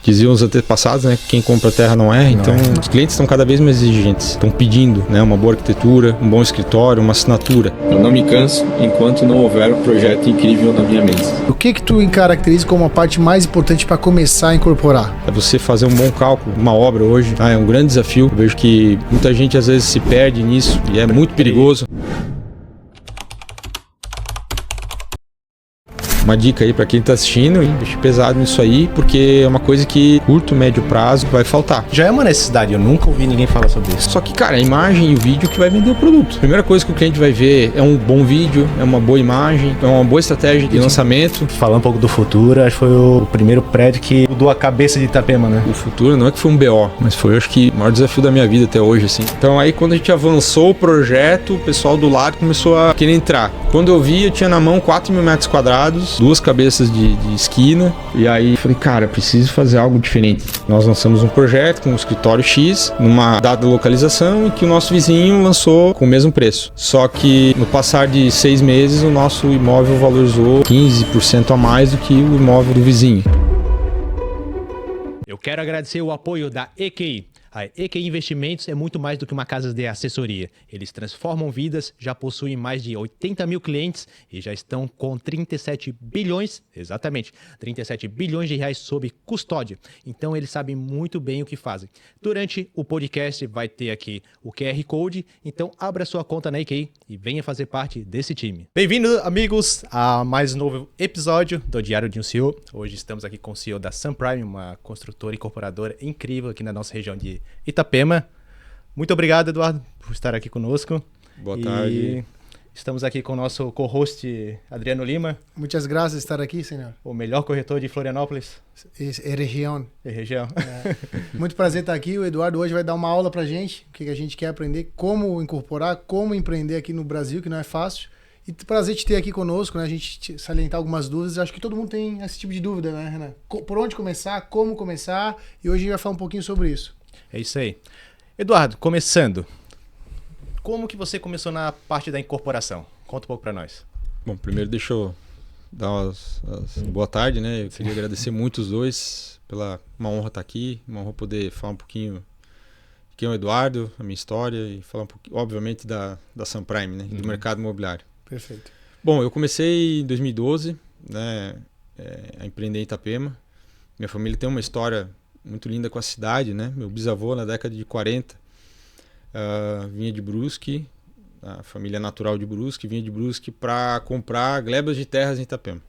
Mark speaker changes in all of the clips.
Speaker 1: Diziam os antepassados, né? Quem compra terra não erra. Então, os clientes estão cada vez mais exigentes. Estão pedindo, né? Uma boa arquitetura, um bom escritório, uma assinatura.
Speaker 2: Eu não me canso enquanto não houver um projeto incrível na minha mesa.
Speaker 3: O que tu caracteriza como a parte mais importante para começar a incorporar?
Speaker 1: É você fazer um bom cálculo, uma obra hoje. É um grande desafio. Eu vejo que muita gente às vezes se perde nisso e é muito perigoso. Uma dica aí para quem tá assistindo, investir pesado nisso aí, porque é uma coisa que curto, médio prazo vai faltar.
Speaker 4: Já é uma necessidade, eu nunca ouvi ninguém falar sobre isso.
Speaker 1: Só que, cara, a imagem e o vídeo que vai vender o produto. A primeira coisa que o cliente vai ver é um bom vídeo, é uma boa imagem, é uma boa estratégia de lançamento.
Speaker 4: Falando um pouco do futuro, acho que foi o primeiro prédio que mudou a cabeça de Itapema, né?
Speaker 1: O futuro não é que foi um BO, mas foi, acho que, o maior desafio da minha vida até hoje, assim. Então aí, quando a gente avançou o projeto, o pessoal do lado começou a querer entrar. Quando eu vi, eu tinha na mão 4 mil metros quadrados, 2 cabeças de esquina, e aí falei, cara, preciso fazer algo diferente. Nós lançamos um projeto com um escritório X, numa dada localização, e que o nosso vizinho lançou com o mesmo preço. Só que no passar de 6 meses, o nosso imóvel valorizou 15% a mais do que o imóvel do vizinho.
Speaker 5: Eu quero agradecer o apoio da EQI. A EQI Investimentos é muito mais do que uma casa de assessoria. Eles transformam vidas, já possuem mais de 80 mil clientes e já estão com 37 bilhões, exatamente, 37 bilhões de reais sob custódia. Então eles sabem muito bem o que fazem. Durante o podcast vai ter aqui o QR Code, então abra sua conta na EQI e venha fazer parte desse time.
Speaker 4: Bem-vindos, amigos, a mais um novo episódio do Diário de um CEO. Hoje estamos aqui com o CEO da Sunprime, uma construtora e incorporadora incrível aqui na nossa região de Itapema. Muito obrigado, Eduardo, por estar aqui conosco.
Speaker 1: Boa tarde.
Speaker 4: Estamos aqui com o nosso co-host Adriano Lima.
Speaker 3: Muitas graças por estar aqui, senhor.
Speaker 4: O melhor corretor de Florianópolis.
Speaker 3: É região.
Speaker 4: E região.
Speaker 3: Muito prazer estar aqui. O Eduardo hoje vai dar uma aula pra gente, o que a gente quer aprender, como incorporar, como empreender aqui no Brasil, que não é fácil. E prazer te ter aqui conosco, né? A gente salientar algumas dúvidas. Acho que todo mundo tem esse tipo de dúvida, né, Renan? Por onde começar, como começar, e hoje a gente vai falar um pouquinho sobre isso.
Speaker 4: É isso aí. Eduardo, começando. Como que você começou na parte da incorporação? Conta um pouco para nós.
Speaker 1: Bom, primeiro deixa eu dar boa tarde, né? Eu queria agradecer muito os dois uma honra estar aqui, uma honra poder falar um pouquinho de quem é o Eduardo, a minha história e falar um pouquinho, obviamente, da Sunprime, né? Do mercado imobiliário.
Speaker 3: Perfeito.
Speaker 1: Bom, eu comecei em 2012, né? A empreender em Itapema. Minha família tem uma história muito linda com a cidade, né? Meu bisavô, na década de 40, vinha de Brusque, a família natural de Brusque, vinha de Brusque para comprar glebas de terras em Itapema.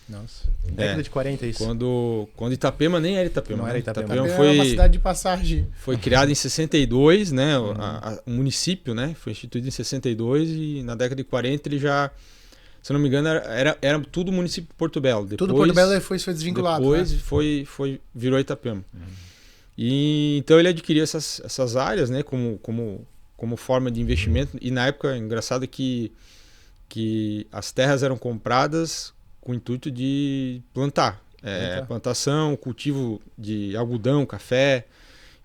Speaker 4: Nossa, década de 40 isso.
Speaker 1: Quando Itapema nem era Itapema.
Speaker 4: Não era Itapema.
Speaker 3: Itapema foi uma cidade de passagem.
Speaker 1: Foi criada em 62, né? O município, né? Foi instituído em 62 e na década de 40 ele já, se não me engano, era tudo município de Porto Belo. Depois,
Speaker 3: tudo Porto Belo foi desvinculado.
Speaker 1: Depois,
Speaker 3: né?
Speaker 1: Virou Itapema. E então ele adquiriu essas áreas, né? Como forma de investimento. E na época, engraçado que as terras eram compradas com o intuito de plantar. Plantação, cultivo de algodão, café.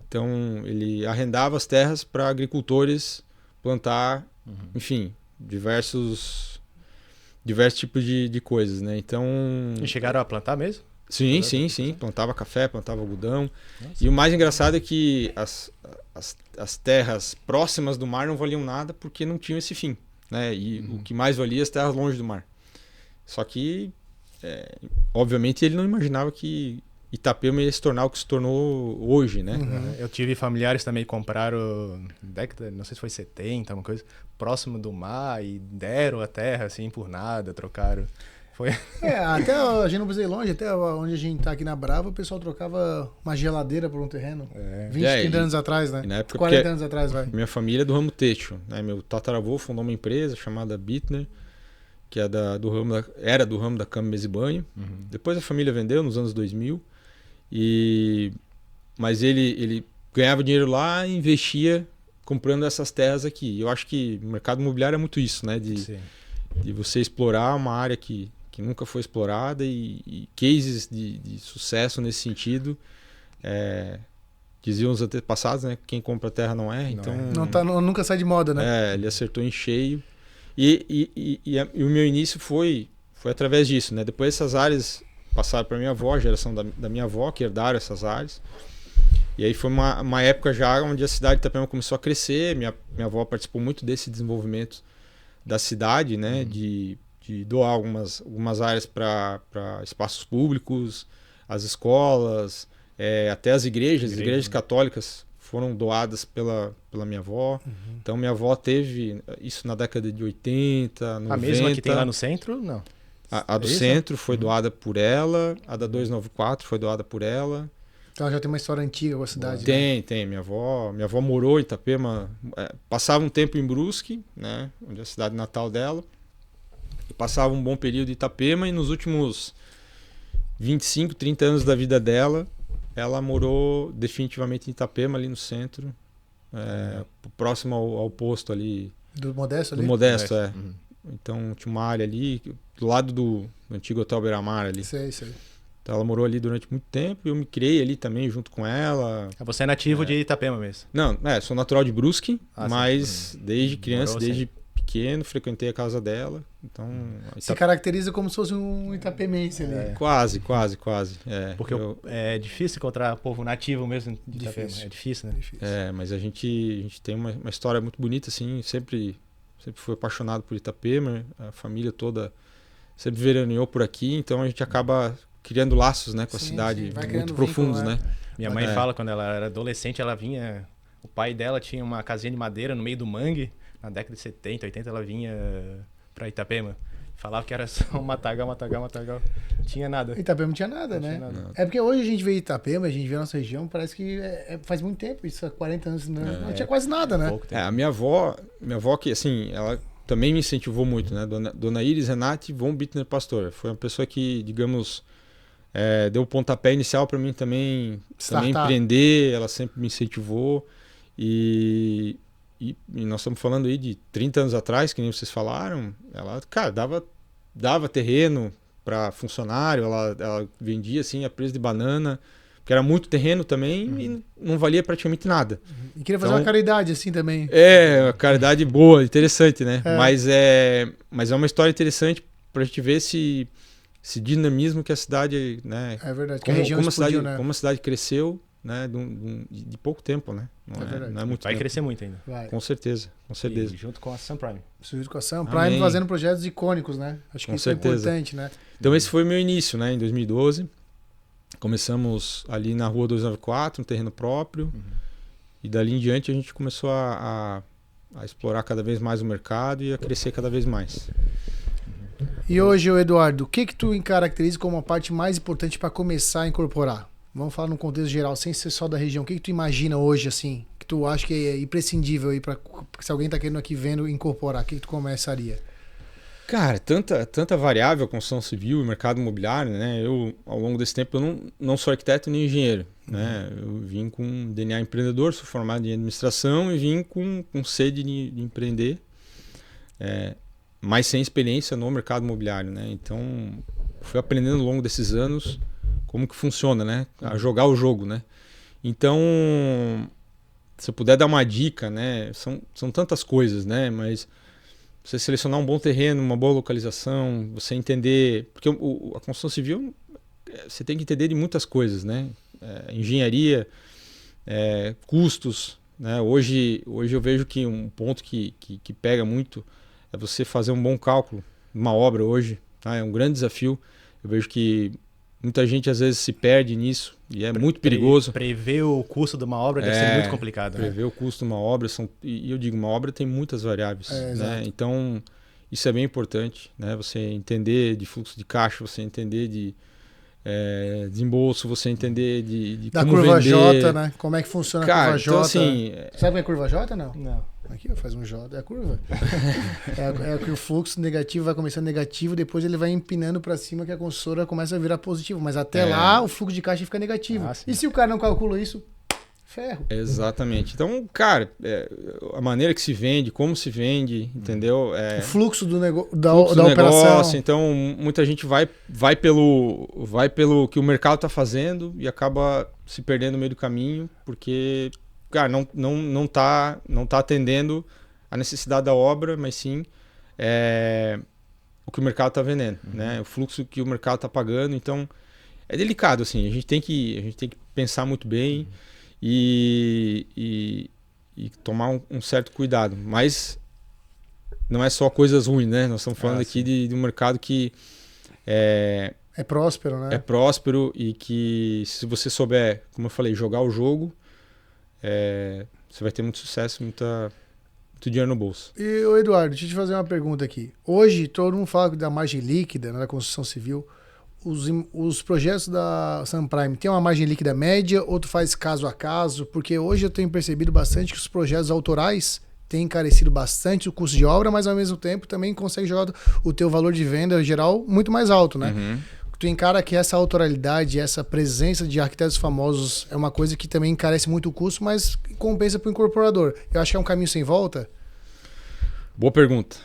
Speaker 1: Então ele arrendava as terras para agricultores plantar, enfim, diversos tipos de coisas, né? Então...
Speaker 4: E chegaram a plantar mesmo?
Speaker 1: Sim. Plantava café, plantava algodão. Nossa. E o mais engraçado é que as terras próximas do mar não valiam nada porque não tinham esse fim, né? E o que mais valia as terras longe do mar. Só que, obviamente, ele não imaginava que Itapema ia se tornar o que se tornou hoje, né?
Speaker 4: Eu tive familiares também que compraram, década, não sei se foi 70, uma coisa, próximo do mar e deram a terra assim por nada, trocaram. Foi.
Speaker 3: Até a gente não precisa ir longe, até onde a gente tá aqui na Brava, o pessoal trocava uma geladeira por um terreno. 20, 30 anos atrás, né?
Speaker 1: Na época,
Speaker 3: 40 anos atrás, vai.
Speaker 1: Minha família é do ramo têxtil, né? Meu tataravô fundou uma empresa chamada Bittner, que era do ramo da cama, mesa e banho. Depois a família vendeu nos anos 2000, mas ele ganhava dinheiro lá e investia comprando essas terras aqui. Eu acho que o mercado imobiliário é muito isso, né? De você explorar uma área que nunca foi explorada e cases de sucesso nesse sentido. Diziam os antepassados, né? Quem compra terra não erra.
Speaker 3: Nunca sai de moda, né?
Speaker 1: Ele acertou em cheio. E o meu início foi através disso, né? Depois essas áreas passaram para minha avó, a geração da minha avó, que herdaram essas áreas. E aí foi uma época já onde a cidade de Itapema começou a crescer. Minha avó participou muito desse desenvolvimento da cidade, né? De doar algumas áreas para espaços públicos, as escolas, até as igrejas católicas foram doadas pela minha avó. Então minha avó teve isso na década de 80, 90.
Speaker 4: A mesma que tem lá no centro? Não.
Speaker 1: A do centro foi doada por ela, a da 294 foi doada por ela.
Speaker 3: Então já tem uma história antiga com a cidade.
Speaker 1: Tem. Minha avó morou em Itapema, passava um tempo em Brusque, né, onde é a cidade natal dela, e passava um bom período em Itapema, e nos últimos 25, 30 anos da vida dela, ela morou definitivamente em Itapema, ali no centro, próximo ao posto ali.
Speaker 3: Do Modesto ali?
Speaker 1: Do Modesto, Então tinha uma área ali, do lado do antigo Hotel Beira-Mar ali.
Speaker 3: Sei.
Speaker 1: Então ela morou ali durante muito tempo e eu me criei ali também junto com ela.
Speaker 4: Você é nativo de Itapema mesmo?
Speaker 1: Não, sou natural de Brusque,
Speaker 4: Ah,
Speaker 1: mas desde criança,
Speaker 4: Morou
Speaker 1: desde pequeno, frequentei a casa dela. Então,
Speaker 3: Se caracteriza como se fosse um itapemense ali.
Speaker 1: Quase.
Speaker 4: Porque é difícil encontrar povo nativo mesmo de Itapema.
Speaker 3: Difícil.
Speaker 4: É difícil, né?
Speaker 1: Mas a gente tem uma história muito bonita, assim, sempre fui apaixonado por Itapema, a família toda sempre veraneou por aqui, então a gente acaba criando laços, né, com a cidade muito profundos, né?
Speaker 4: Minha mãe fala, quando ela era adolescente, ela vinha... O pai dela tinha uma casinha de madeira no meio do mangue. Na década de 70, 80, ela vinha pra Itapema. Falava que era só um matagal. Não tinha nada.
Speaker 3: Itapema não tinha nada, né? É porque hoje a gente vê Itapema, a gente vê a nossa região, parece que faz muito tempo, isso há 40 anos, não tinha quase nada, né?
Speaker 1: A minha avó que, assim, ela também me incentivou muito, né? Dona Iris Renate von Bittner Pastor. Foi uma pessoa que, digamos, deu o pontapé inicial para mim também empreender, ela sempre me incentivou. E nós estamos falando aí de 30 anos atrás, que nem vocês falaram, ela, cara, dava terreno para funcionário, ela vendia assim a preço de banana, que era muito terreno também e não valia praticamente nada.
Speaker 3: E queria fazer uma caridade assim também.
Speaker 1: Uma caridade boa, interessante, né? Mas é uma história interessante pra gente ver esse dinamismo que a cidade, né?
Speaker 3: É verdade, que a região explodiu, né?
Speaker 1: Como a cidade cresceu, né? De pouco tempo, né? Não é muito
Speaker 4: Vai
Speaker 1: tempo.
Speaker 4: crescer muito ainda.
Speaker 3: Vai.
Speaker 1: Com certeza.
Speaker 4: E junto com a Sun Prime.
Speaker 3: Junto com a Sun Prime, fazendo projetos icônicos, né? Acho que isso é importante, né?
Speaker 1: Então esse foi o meu início, né? Em 2012. Começamos ali na rua 294, um terreno próprio. E dali em diante a gente começou a explorar cada vez mais o mercado e a crescer cada vez mais.
Speaker 3: E hoje, Eduardo, o que tu caracteriza como a parte mais importante para começar a incorporar? Vamos falar num contexto geral, sem ser só da região. O que tu imagina hoje, assim, que tu acha que é imprescindível aí para se alguém tá querendo aqui vendo incorporar? O que tu começaria?
Speaker 1: Cara, tanta variável, construção civil e mercado imobiliário, né? Eu, ao longo desse tempo, eu não sou arquiteto nem engenheiro, né? Eu vim com DNA empreendedor, sou formado em administração e vim com sede de empreender, mas sem experiência no mercado imobiliário, né? Então, fui aprendendo ao longo desses anos como que funciona, né? A jogar o jogo, né? Então, se eu puder dar uma dica, né? São tantas coisas, né? Mas você selecionar um bom terreno, uma boa localização, você entender... Porque a construção civil, você tem que entender de muitas coisas, né? Engenharia, custos, né? Hoje eu vejo que um ponto que pega muito é você fazer um bom cálculo de uma obra hoje, tá? É um grande desafio. Eu vejo que muita gente às vezes se perde nisso e é muito perigoso.
Speaker 4: Prever o custo de uma obra deve ser muito complicado.
Speaker 1: Prever o custo de uma obra, e eu digo, uma obra tem muitas variáveis, né? Então, isso é bem importante, né? Você entender de fluxo de caixa, você entender de desembolso, você entender de
Speaker 3: da
Speaker 1: como
Speaker 3: curva
Speaker 1: vender.
Speaker 3: J, né? Como é que funciona a curva J?
Speaker 1: Então, assim,
Speaker 3: sabe o que é curva J, não?
Speaker 4: Não.
Speaker 3: Aqui faz um J, é a curva. é que o fluxo negativo vai começando negativo, depois ele vai empinando para cima que a consultora começa a virar positivo. Mas até lá o fluxo de caixa fica negativo. E se o cara não calcula isso, ferro.
Speaker 1: Exatamente. Então, cara, a maneira que se vende, como se vende, entendeu?
Speaker 3: O fluxo da
Speaker 1: operação.
Speaker 3: operação.
Speaker 1: Então, muita gente vai pelo que o mercado está fazendo e acaba se perdendo no meio do caminho, porque... Cara, não tá atendendo a necessidade da obra, mas sim o que o mercado está vendendo, né? O fluxo que o mercado está pagando. Então, é delicado, assim, a gente tem que pensar muito bem e tomar um certo cuidado, mas não é só coisas ruins, né? Nós estamos falando aqui de um mercado que
Speaker 3: É próspero, né?
Speaker 1: é próspero e que se você souber, como eu falei, jogar o jogo, você vai ter muito sucesso, muito dinheiro no bolso.
Speaker 3: E, ô Eduardo, deixa eu te fazer uma pergunta aqui. Hoje, todo mundo fala da margem líquida, né, da construção civil. Os projetos da Sunprime tem uma margem líquida média ou tu faz caso a caso? Porque hoje eu tenho percebido bastante que os projetos autorais têm encarecido bastante o custo de obra, mas ao mesmo tempo também consegue jogar o teu valor de venda geral muito mais alto, né? Tu encara que essa autoralidade, essa presença de arquitetos famosos é uma coisa que também encarece muito o custo, mas compensa para o incorporador. Eu acho que é um caminho sem volta.
Speaker 1: Boa pergunta.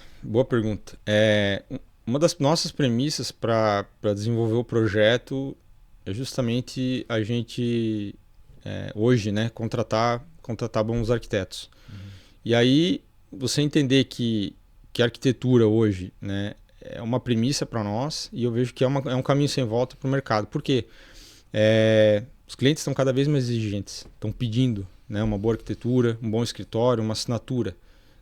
Speaker 1: Uma das nossas premissas para desenvolver o projeto é justamente a gente, hoje, né, contratar bons arquitetos. E aí, você entender que a arquitetura hoje, né, é uma premissa para nós e eu vejo que é um caminho sem volta para o mercado. Por quê? Os clientes estão cada vez mais exigentes, estão pedindo, né, uma boa arquitetura, um bom escritório, uma assinatura.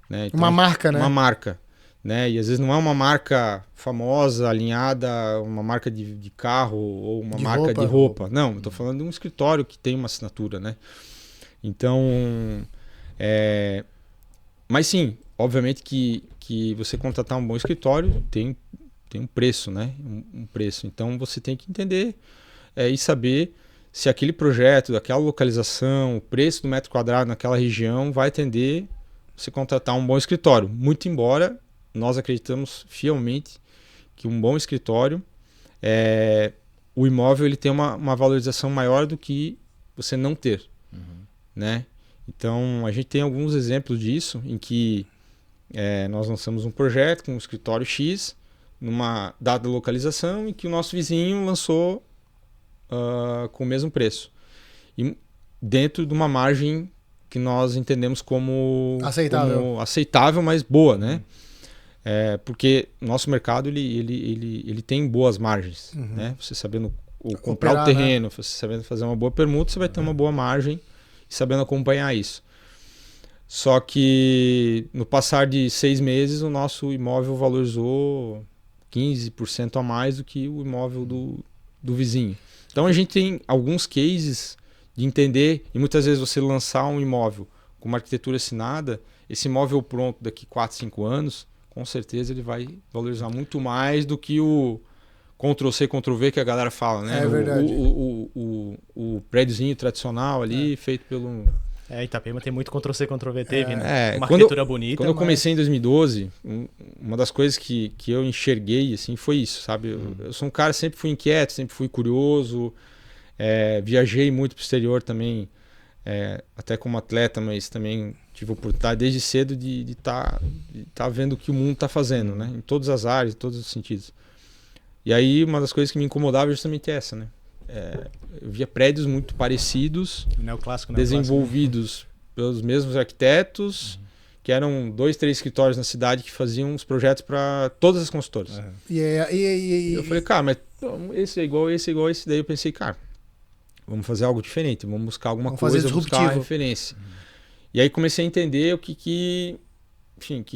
Speaker 1: Né? Então,
Speaker 3: uma marca, né?
Speaker 1: Uma marca. Né? E às vezes não é uma marca famosa, alinhada, uma marca de carro ou uma marca de roupa. Não, eu estou falando de um escritório que tem uma assinatura. Né? Então, mas sim, obviamente que você contratar um bom escritório tem um preço, né? Um preço. Então você tem que entender e saber se aquele projeto, daquela localização, o preço do metro quadrado naquela região vai atender você contratar um bom escritório. Muito embora nós acreditamos fielmente que um bom escritório, o imóvel ele tem uma valorização maior do que você não ter. Né? Então a gente tem alguns exemplos disso em que nós lançamos um projeto com um escritório X numa dada localização e que o nosso vizinho lançou com o mesmo preço. E dentro de uma margem que nós entendemos como aceitável, mas boa, né? Porque nosso mercado ele tem boas margens, né? Você sabendo comprar o terreno, né? Você sabendo fazer uma boa permuta, você vai ter uma boa margem e sabendo acompanhar isso. Só que no passar de 6 meses o nosso imóvel valorizou 15% a mais do que o imóvel do vizinho. Então a gente tem alguns cases de entender, e muitas vezes você lançar um imóvel com uma arquitetura assinada, esse imóvel pronto daqui 4, 5 anos, com certeza ele vai valorizar muito mais do que o Ctrl-C, Ctrl-V que a galera fala, né?
Speaker 3: É verdade.
Speaker 1: O prédiozinho tradicional ali, feito pelo...
Speaker 4: Itapema tem muito Ctrl-C, Ctrl-V, teve, né? Uma
Speaker 1: quando
Speaker 4: arquitetura bonita.
Speaker 1: Quando eu comecei em 2012, uma das coisas que eu enxerguei assim, foi isso, sabe? Eu sou um cara, sempre fui inquieto, sempre fui curioso, viajei muito pro exterior também, até como atleta, mas também tive a oportunidade desde cedo de tá vendo o que o mundo está fazendo, né? Em todas as áreas, em todos os sentidos. E aí uma das coisas que me incomodava é justamente essa, né? Eu via prédios muito parecidos, desenvolvidos pelos mesmos arquitetos, que eram 2, 3 escritórios na cidade que faziam os projetos para todas as consultoras. E eu falei, cara, mas esse é igual esse, daí eu pensei, cara, vamos fazer algo diferente, vamos buscar alguma coisa, buscar uma referência. E aí comecei a entender o que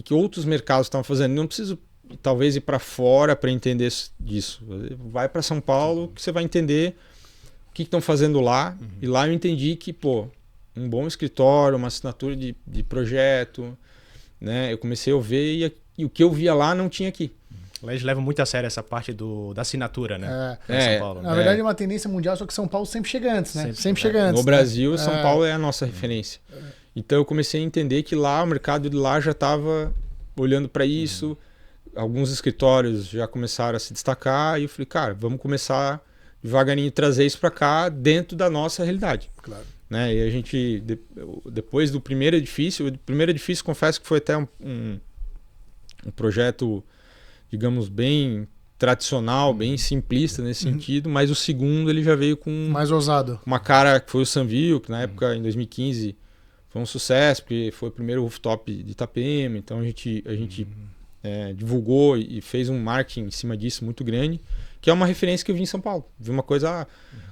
Speaker 1: outros mercados estavam fazendo. Não preciso talvez ir para fora para entender disso. Vai para São Paulo que você vai entender o que estão fazendo lá. E lá eu entendi que, um bom escritório, uma assinatura de projeto, né? Eu comecei a ver e o que eu via lá não tinha aqui.
Speaker 4: Eles levam muito a sério essa parte da assinatura, né? São Paulo, né?
Speaker 3: Na verdade é uma tendência mundial, só que São Paulo sempre chega antes, né? Sempre chega antes.
Speaker 1: No Brasil, São Paulo é a nossa referência. Então eu comecei a entender que lá, o mercado de lá já estava olhando para isso. Alguns escritórios já começaram a se destacar e eu falei, cara, vamos começar devagarinho a trazer isso para cá dentro da nossa realidade.
Speaker 3: Claro.
Speaker 1: Né? E a gente, depois do primeiro edifício, confesso que foi até um projeto, digamos, bem tradicional, bem simplista nesse sentido, mas o segundo ele já veio com...
Speaker 3: mais ousado.
Speaker 1: Uma cara que foi o Sunville, que na época, em 2015, foi um sucesso, porque foi o primeiro rooftop de Itapema, então a gente divulgou e fez um marketing em cima disso muito grande, que é uma referência que eu vi em São Paulo. Vi uma coisa,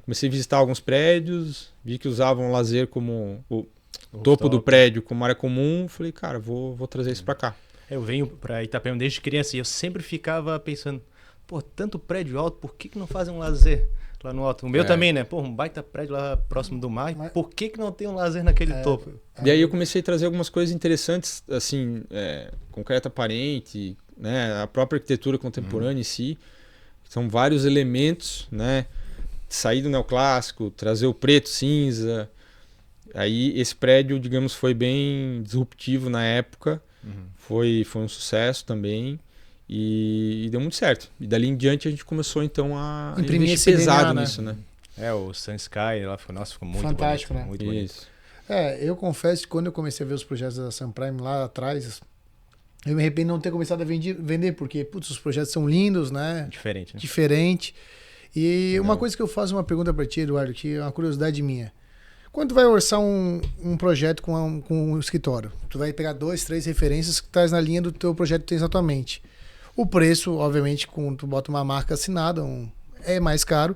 Speaker 1: comecei a visitar alguns prédios, vi que usavam lazer como o topo do prédio como área comum, falei, cara, vou trazer isso para cá.
Speaker 4: Eu venho para Itapema desde criança e eu sempre ficava pensando, pô, tanto prédio alto, por que não fazem um lazer lá no alto? O meu também, né? Pô, um baita prédio lá próximo do mar, por que não tem um lazer naquele topo?
Speaker 1: E aí eu comecei a trazer algumas coisas interessantes, assim, concreta aparente, né? A própria arquitetura contemporânea em si. São vários elementos, né? Sair do neoclássico, trazer o preto, cinza. Aí esse prédio, digamos, foi bem disruptivo na época. Foi um sucesso também. E deu muito certo. E dali em diante a gente começou então a
Speaker 3: imprimir
Speaker 1: investir
Speaker 3: esse
Speaker 1: pesado
Speaker 3: DNA,
Speaker 1: nisso, né?
Speaker 4: O Sun Sky lá ficou muito
Speaker 3: fantástico,
Speaker 4: bonito,
Speaker 3: né?
Speaker 4: muito bonito.
Speaker 1: Isso.
Speaker 3: Eu confesso que quando eu comecei a ver os projetos da Sunprime lá atrás, eu me arrependo de não ter começado a vender, porque, putz, os projetos são lindos, né?
Speaker 4: Diferente, né?
Speaker 3: Diferente. E uma coisa que eu faço uma pergunta para ti, Eduardo, que é uma curiosidade minha. Quando tu vai orçar um projeto com um escritório, tu vai pegar 2, 3 referências que traz na linha do teu projeto que tens atualmente. O preço, obviamente, quando tu bota uma marca assinada, é mais caro.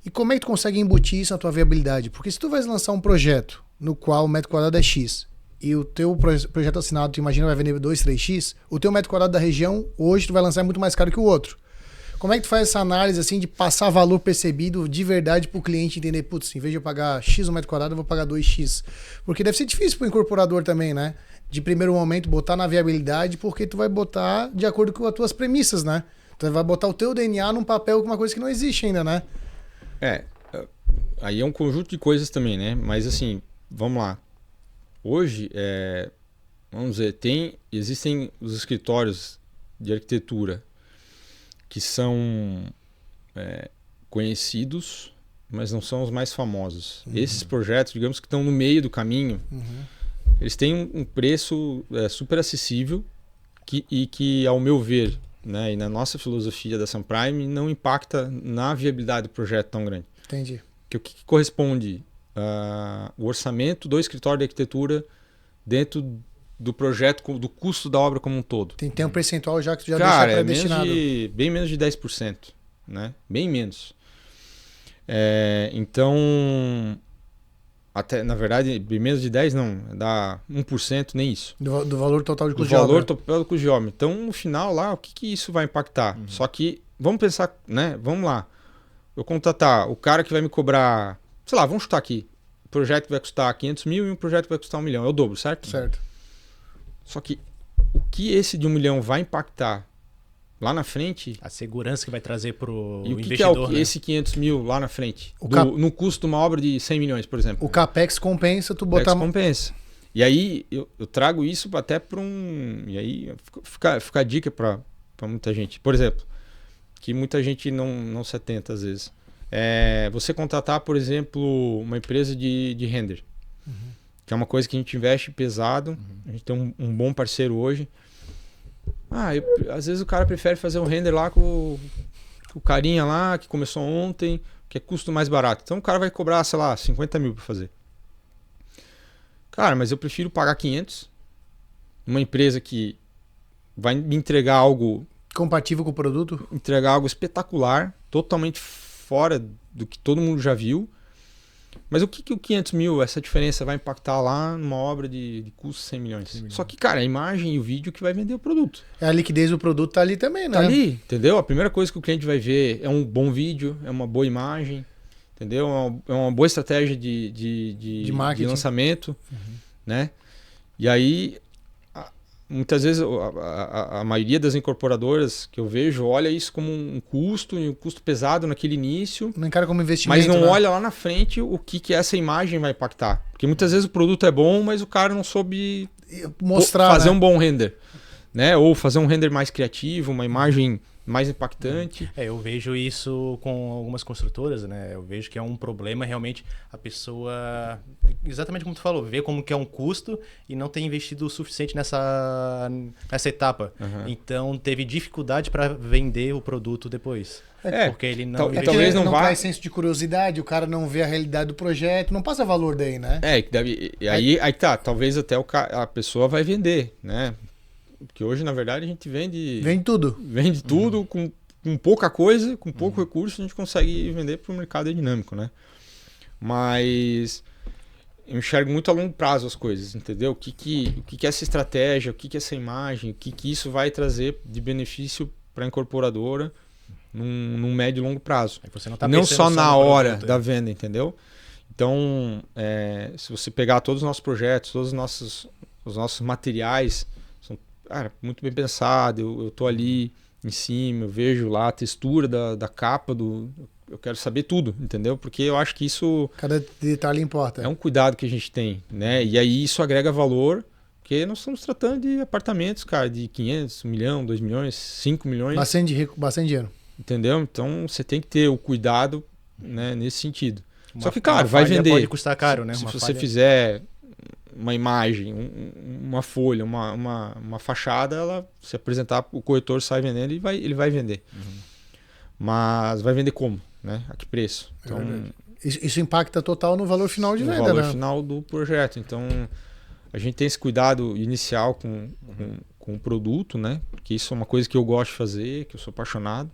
Speaker 3: E como é que tu consegue embutir isso na tua viabilidade? Porque se tu vais lançar um projeto no qual o metro quadrado é X e o teu projeto assinado, tu imagina, vai vender 2, 3X, o teu metro quadrado da região, hoje tu vai lançar muito mais caro que o outro. Como é que tu faz essa análise assim de passar valor percebido de verdade para o cliente entender, putz, em vez de eu pagar X no metro quadrado, eu vou pagar 2X? Porque deve ser difícil para o incorporador também, né? De primeiro momento botar na viabilidade, porque tu vai botar de acordo com as tuas premissas, né? Tu vai botar o teu DNA num papel com uma coisa que não existe ainda, né?
Speaker 1: Aí é um conjunto de coisas também, né? Mas assim, vamos lá. Hoje, vamos dizer, existem os escritórios de arquitetura que são conhecidos, mas não são os mais famosos. Esses projetos, digamos que estão no meio do caminho, eles têm um preço super acessível e que, ao meu ver, né, e na nossa filosofia da Sunprime, não impacta na viabilidade do projeto tão grande.
Speaker 3: Entendi.
Speaker 1: O que corresponde o orçamento do escritório de arquitetura dentro do projeto, do custo da obra como um todo?
Speaker 3: Tem um percentual já que tu já
Speaker 1: Cara,
Speaker 3: deixa predestinado.
Speaker 1: Bem menos de 10%, né? Bem menos. Então, até, na verdade, bem menos de 10% não, dá 1%, nem isso.
Speaker 3: Do valor total de
Speaker 1: Do
Speaker 3: custo de obra.
Speaker 1: valor total do custo de obra. Então, no final lá, o que isso vai impactar? Só que, vamos pensar, né? Vamos lá. Eu contratar o cara que vai me cobrar, sei lá, vamos chutar aqui. O projeto que vai custar 500 mil e um projeto que vai custar 1 milhão. É o dobro, certo?
Speaker 3: Certo.
Speaker 1: Só que o que esse de 1 milhão vai impactar lá na frente...
Speaker 4: A segurança que vai trazer pro
Speaker 1: E o que
Speaker 4: investidor,
Speaker 1: é
Speaker 4: né?
Speaker 1: esse 500 mil lá na frente?
Speaker 3: O
Speaker 1: No custo de uma obra de 100 milhões, por exemplo.
Speaker 3: O CAPEX compensa tu
Speaker 1: Botar...
Speaker 3: botar...
Speaker 1: compensa. E aí eu trago isso até para um... E aí fica a dica para muita gente. Por exemplo, que muita gente não se atenta às vezes. Você contratar, por exemplo, uma empresa de render. Que é uma coisa que a gente investe pesado. A gente tem um bom parceiro hoje. Às vezes o cara prefere fazer um render lá com o carinha lá que começou ontem, que é custo mais barato. Então o cara vai cobrar, sei lá, 50 mil para fazer. Cara, mas eu prefiro pagar 500 numa empresa que vai me entregar algo...
Speaker 3: Compatível com o produto?
Speaker 1: Entregar algo espetacular, totalmente fora do que todo mundo já viu. Mas o que o 500 mil, essa diferença vai impactar lá numa obra de custo 100 milhões? Só que, cara, a imagem e o vídeo que vai vender o produto.
Speaker 3: A liquidez do produto tá ali também, né?
Speaker 1: Tá ali, entendeu? A primeira coisa que o cliente vai ver é um bom vídeo, é uma boa imagem, entendeu? É uma boa estratégia de
Speaker 3: marketing,
Speaker 1: de lançamento, né? E aí, muitas vezes, a maioria das incorporadoras que eu vejo olha isso como um custo, e um custo pesado naquele início,
Speaker 3: Não encara como investimento,
Speaker 1: mas não
Speaker 3: né?
Speaker 1: olha lá na frente o que essa imagem vai impactar. Porque muitas vezes o produto é bom, mas o cara não soube
Speaker 3: Mostrar,
Speaker 1: fazer
Speaker 3: né?
Speaker 1: um bom render, né? Ou fazer um render mais criativo, uma imagem mais impactante.
Speaker 4: Eu vejo isso com algumas construtoras, né? Eu vejo que é um problema realmente a pessoa, exatamente como tu falou, ver como que é um custo e não ter investido o suficiente nessa etapa. Então teve dificuldade para vender o produto depois. Porque ele não investiu.
Speaker 1: talvez não vá...
Speaker 3: traz senso de curiosidade, o cara não vê a realidade do projeto, não passa valor daí, né?
Speaker 1: Aí tá, talvez até a pessoa vai vender, né? Porque hoje, na verdade, a gente vende
Speaker 3: Vende tudo.
Speaker 1: Vende tudo com com pouca coisa, com pouco recurso, a gente consegue vender para o mercado dinâmico, né? Mas eu enxergo muito a longo prazo as coisas, entendeu? O que é essa estratégia, o que é essa imagem, o que isso vai trazer de benefício para a incorporadora num médio e longo prazo.
Speaker 4: Você não tá
Speaker 1: não
Speaker 4: pensando
Speaker 1: só na
Speaker 4: no
Speaker 1: hora
Speaker 4: produto,
Speaker 1: da venda, entendeu? Então, se você pegar todos os nossos projetos, todos os nossos materiais, são muito bem pensados, eu tô ali em cima, eu vejo lá a textura da capa, eu quero saber tudo, entendeu? Porque eu acho que isso
Speaker 3: Cada detalhe importa.
Speaker 1: é um cuidado que a gente tem, né? E aí isso agrega valor, porque nós estamos tratando de apartamentos, cara, de 500, 1 milhão, 2 milhões, 5 milhões.
Speaker 3: Bastante rico, bastante dinheiro.
Speaker 1: Entendeu? Então você tem que ter o cuidado, né, nesse sentido. Só que,
Speaker 4: Uma
Speaker 1: claro, vai
Speaker 4: falha
Speaker 1: vender.
Speaker 4: pode custar caro, né?
Speaker 1: Se
Speaker 4: Uma
Speaker 1: você
Speaker 4: falha-
Speaker 1: fizer uma imagem, uma folha, uma fachada, se apresentar, o corretor sai vendendo e ele vai vender. Mas vai vender como? Né? A que preço? Então,
Speaker 3: Isso impacta total no valor final de
Speaker 1: no
Speaker 3: venda,
Speaker 1: valor
Speaker 3: né?
Speaker 1: final do projeto. Então, a gente tem esse cuidado inicial com o produto, né? Porque isso é uma coisa que eu gosto de fazer, que eu sou apaixonado.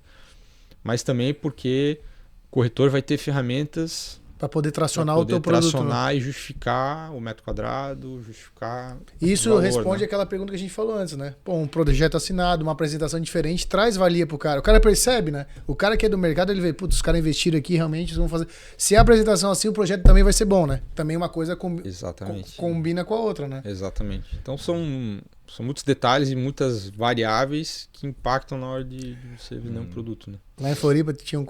Speaker 1: Mas também porque o corretor vai ter ferramentas
Speaker 3: Para poder tracionar
Speaker 1: para
Speaker 3: o teu
Speaker 1: poder
Speaker 3: produto.
Speaker 1: tracionar e justificar o metro quadrado, justificar
Speaker 3: Isso
Speaker 1: o valor,
Speaker 3: responde
Speaker 1: né?
Speaker 3: àquela pergunta que a gente falou antes, né? Pô, um projeto assinado, uma apresentação diferente, traz valia pro cara. O cara percebe, né? O cara que é do mercado, ele vê, putz, os caras investiram aqui, realmente, eles vão fazer. Se a apresentação assim, o projeto também vai ser bom, né? Também uma coisa
Speaker 1: Exatamente.
Speaker 3: combina com a outra, né?
Speaker 1: Exatamente. Então são muitos detalhes e muitas variáveis que impactam na hora de você vender um produto, né?
Speaker 3: Lá em Floripa tinha um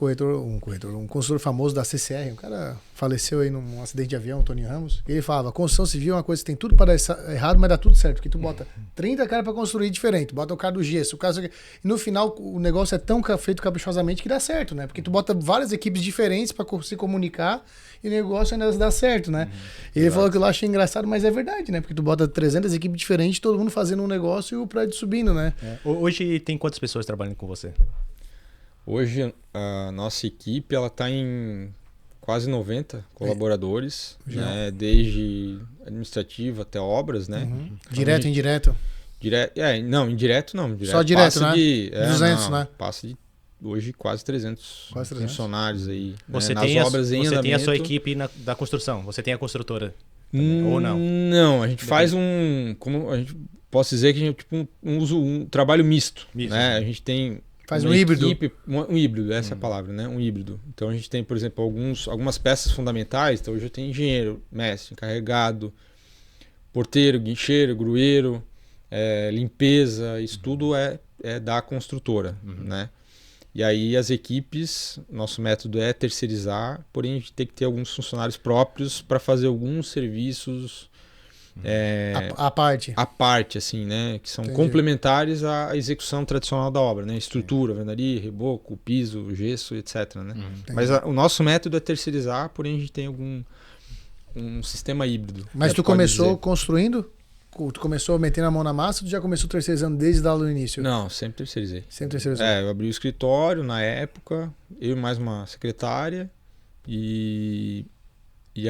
Speaker 3: consultor famoso da CCR, um cara faleceu aí num acidente de avião, o Tony Ramos, e ele falava, construção civil é uma coisa que tem tudo para dar errado, mas dá tudo certo, porque tu bota 30 caras para construir diferente, bota o cara do gesso, e no final o negócio é tão feito caprichosamente que dá certo, né? Porque tu bota várias equipes diferentes para se comunicar e o negócio ainda dá certo, né? E ele falou que eu lá achei engraçado, mas é verdade, né? Porque tu bota 300 equipes diferentes, todo mundo fazendo um negócio e o prédio subindo, né?
Speaker 4: Hoje tem quantas pessoas trabalhando com você?
Speaker 1: Hoje a nossa equipe ela está em quase 90 colaboradores, né? Desde administrativo até obras, né?
Speaker 3: Uhum. Direto e indireto.
Speaker 1: Não, indireto não. Direto,
Speaker 3: Só direto,
Speaker 1: passa
Speaker 3: né?
Speaker 1: De,
Speaker 3: 200, né?
Speaker 1: Passa de hoje quase 300 funcionários aí.
Speaker 4: Você,
Speaker 1: né?
Speaker 4: tem,
Speaker 1: Nas obras em
Speaker 4: você tem a sua
Speaker 1: andamento.
Speaker 4: equipe da construção, você tem a construtora também, ou não?
Speaker 1: Não, a gente faz como a gente posso dizer que a gente usa um trabalho misto,
Speaker 4: Misto,
Speaker 1: né?
Speaker 4: né?
Speaker 1: A gente tem
Speaker 3: Faz
Speaker 1: uma
Speaker 3: um híbrido.
Speaker 1: equipe, um híbrido, essa é a palavra, né? Um híbrido. Então a gente tem, por exemplo, algumas peças fundamentais. Então hoje eu tenho engenheiro, mestre, encarregado, porteiro, guincheiro, grueiro, limpeza, isso tudo é da construtora, né? E aí as equipes, nosso método é terceirizar, porém a gente tem que ter alguns funcionários próprios para fazer alguns serviços
Speaker 3: A parte.
Speaker 1: à parte, assim, né? Que são
Speaker 3: Entendi.
Speaker 1: complementares à execução tradicional da obra, né? Estrutura, vendaria, reboco, piso, gesso, etc, né? Mas o nosso método é terceirizar, porém a gente tem um sistema híbrido.
Speaker 3: Mas
Speaker 1: né,
Speaker 3: tu
Speaker 1: pode
Speaker 3: começou
Speaker 1: dizer.
Speaker 3: construindo? Tu começou metendo a mão na massa ou tu já começou terceirizando desde lá no início?
Speaker 1: Não, sempre terceirizei.
Speaker 3: Sempre terceirizou.
Speaker 1: Eu abri o escritório na época, eu e mais uma secretária, e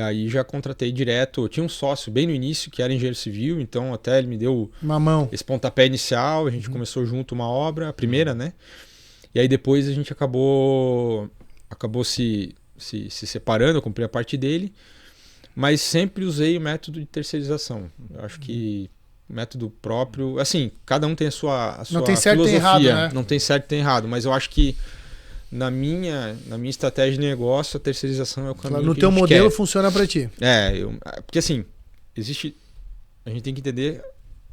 Speaker 1: aí já contratei direto. Eu tinha um sócio bem no início que era engenheiro civil, então até ele me deu
Speaker 3: Uma mão.
Speaker 1: esse pontapé inicial, a gente começou junto uma obra, a primeira, né? E aí depois a gente acabou se separando, eu comprei a parte dele, mas sempre usei o método de terceirização. Eu acho que o método próprio, assim, cada um tem a sua
Speaker 3: Não tem certo e
Speaker 1: filosofia,
Speaker 3: errado, né?
Speaker 1: não tem certo e tem errado, mas eu acho que na minha estratégia de negócio, a terceirização é o caminho
Speaker 3: No
Speaker 1: que
Speaker 3: teu
Speaker 1: a gente
Speaker 3: modelo
Speaker 1: quer.
Speaker 3: funciona pra ti.
Speaker 1: Porque assim, a gente tem que entender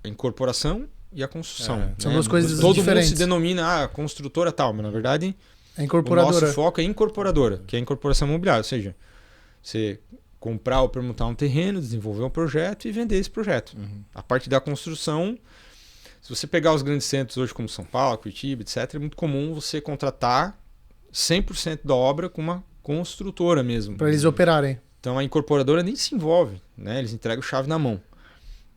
Speaker 1: a incorporação e a construção.
Speaker 3: São duas coisas
Speaker 1: Todo
Speaker 3: diferentes.
Speaker 1: mundo se denomina construtora tal, mas na verdade
Speaker 3: É
Speaker 1: o
Speaker 3: incorporadora.
Speaker 1: nosso foco é incorporadora, que é a incorporação imobiliária, ou seja, você comprar ou permutar um terreno, desenvolver um projeto e vender esse projeto. A parte da construção, se você pegar os grandes centros hoje como São Paulo, Curitiba, etc, é muito comum você contratar 100% da obra com uma construtora mesmo.
Speaker 3: Pra eles operarem.
Speaker 1: Então a incorporadora nem se envolve, né? Eles entregam chave na mão.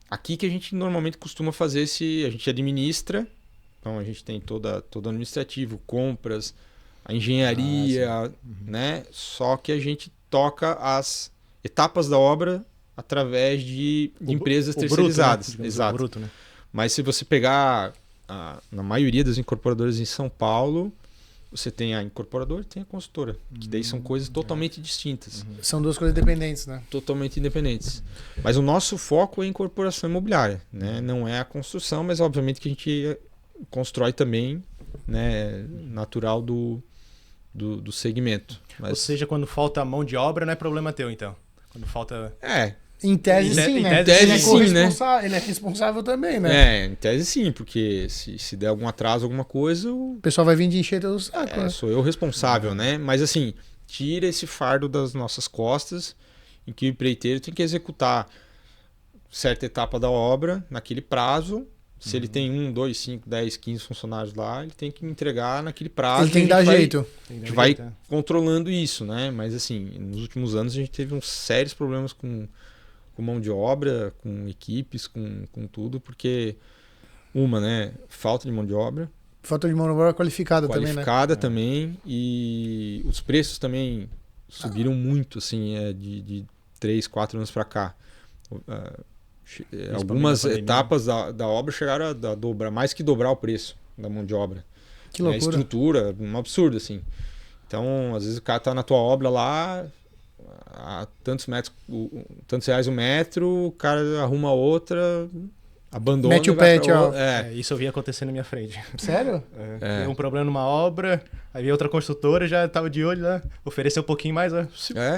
Speaker 1: Aqui que a gente normalmente costuma fazer a gente administra, então a gente tem todo administrativo, compras, a engenharia, né? Só que a gente toca as etapas da obra através de empresas terceirizadas.
Speaker 4: Bruto, né?
Speaker 1: Exato.
Speaker 4: Bruto, né?
Speaker 1: Mas se você pegar na maioria das incorporadoras em São Paulo, você tem a incorporadora e tem a consultora, que daí são coisas totalmente distintas,
Speaker 3: São duas coisas dependentes, né?
Speaker 1: totalmente independentes. Mas o nosso foco é a incorporação imobiliária, né? Não é a construção, mas obviamente que a gente constrói também, né, natural do segmento.
Speaker 4: Ou
Speaker 1: Mas,
Speaker 4: seja, quando falta mão de obra, não é problema teu, então. Quando falta...
Speaker 3: Em tese,
Speaker 4: Em
Speaker 3: sim,
Speaker 4: te-
Speaker 3: né?
Speaker 4: em tese,
Speaker 3: Ele é
Speaker 1: sim,
Speaker 3: corresponsável, ele é responsável também, né?
Speaker 1: em tese sim, porque se der algum atraso, alguma coisa,
Speaker 3: O pessoal vai vir de encher teu saco, né?
Speaker 1: sou eu responsável, né? Mas assim, tira esse fardo das nossas costas, em que o empreiteiro tem que executar certa etapa da obra naquele prazo. Se ele tem 1, 2, 5, 10, 15 funcionários lá, ele tem que entregar naquele prazo.
Speaker 3: Ele tem que
Speaker 1: e a
Speaker 3: dar
Speaker 1: gente vai-
Speaker 3: jeito.
Speaker 1: A gente vai controlando isso, né? Mas assim, nos últimos anos a gente teve uns sérios problemas com mão de obra, com equipes, com tudo, porque né? Falta de mão de obra,
Speaker 3: Falta de mão de obra qualificada também, né?
Speaker 1: qualificada também, e os preços também subiram muito, assim, de 3, 4 anos para cá. Algumas
Speaker 4: na pandemia.
Speaker 1: etapas da obra chegaram a dobrar, mais que dobrar o preço da mão de obra.
Speaker 3: Que
Speaker 1: Né? A
Speaker 3: loucura.
Speaker 1: estrutura, um absurdo, assim. Então, às vezes o cara tá na tua obra lá, a tantos reais o metro, o cara arruma outra, abandona.
Speaker 3: Mete o
Speaker 1: e vai
Speaker 3: pé,
Speaker 1: pra
Speaker 3: tchau.
Speaker 1: outra.
Speaker 4: Isso eu vi acontecer na minha frente.
Speaker 3: Sério?
Speaker 4: Deu um problema numa obra, aí veio outra construtora, já tava de olho lá, ofereceu um pouquinho mais, ó.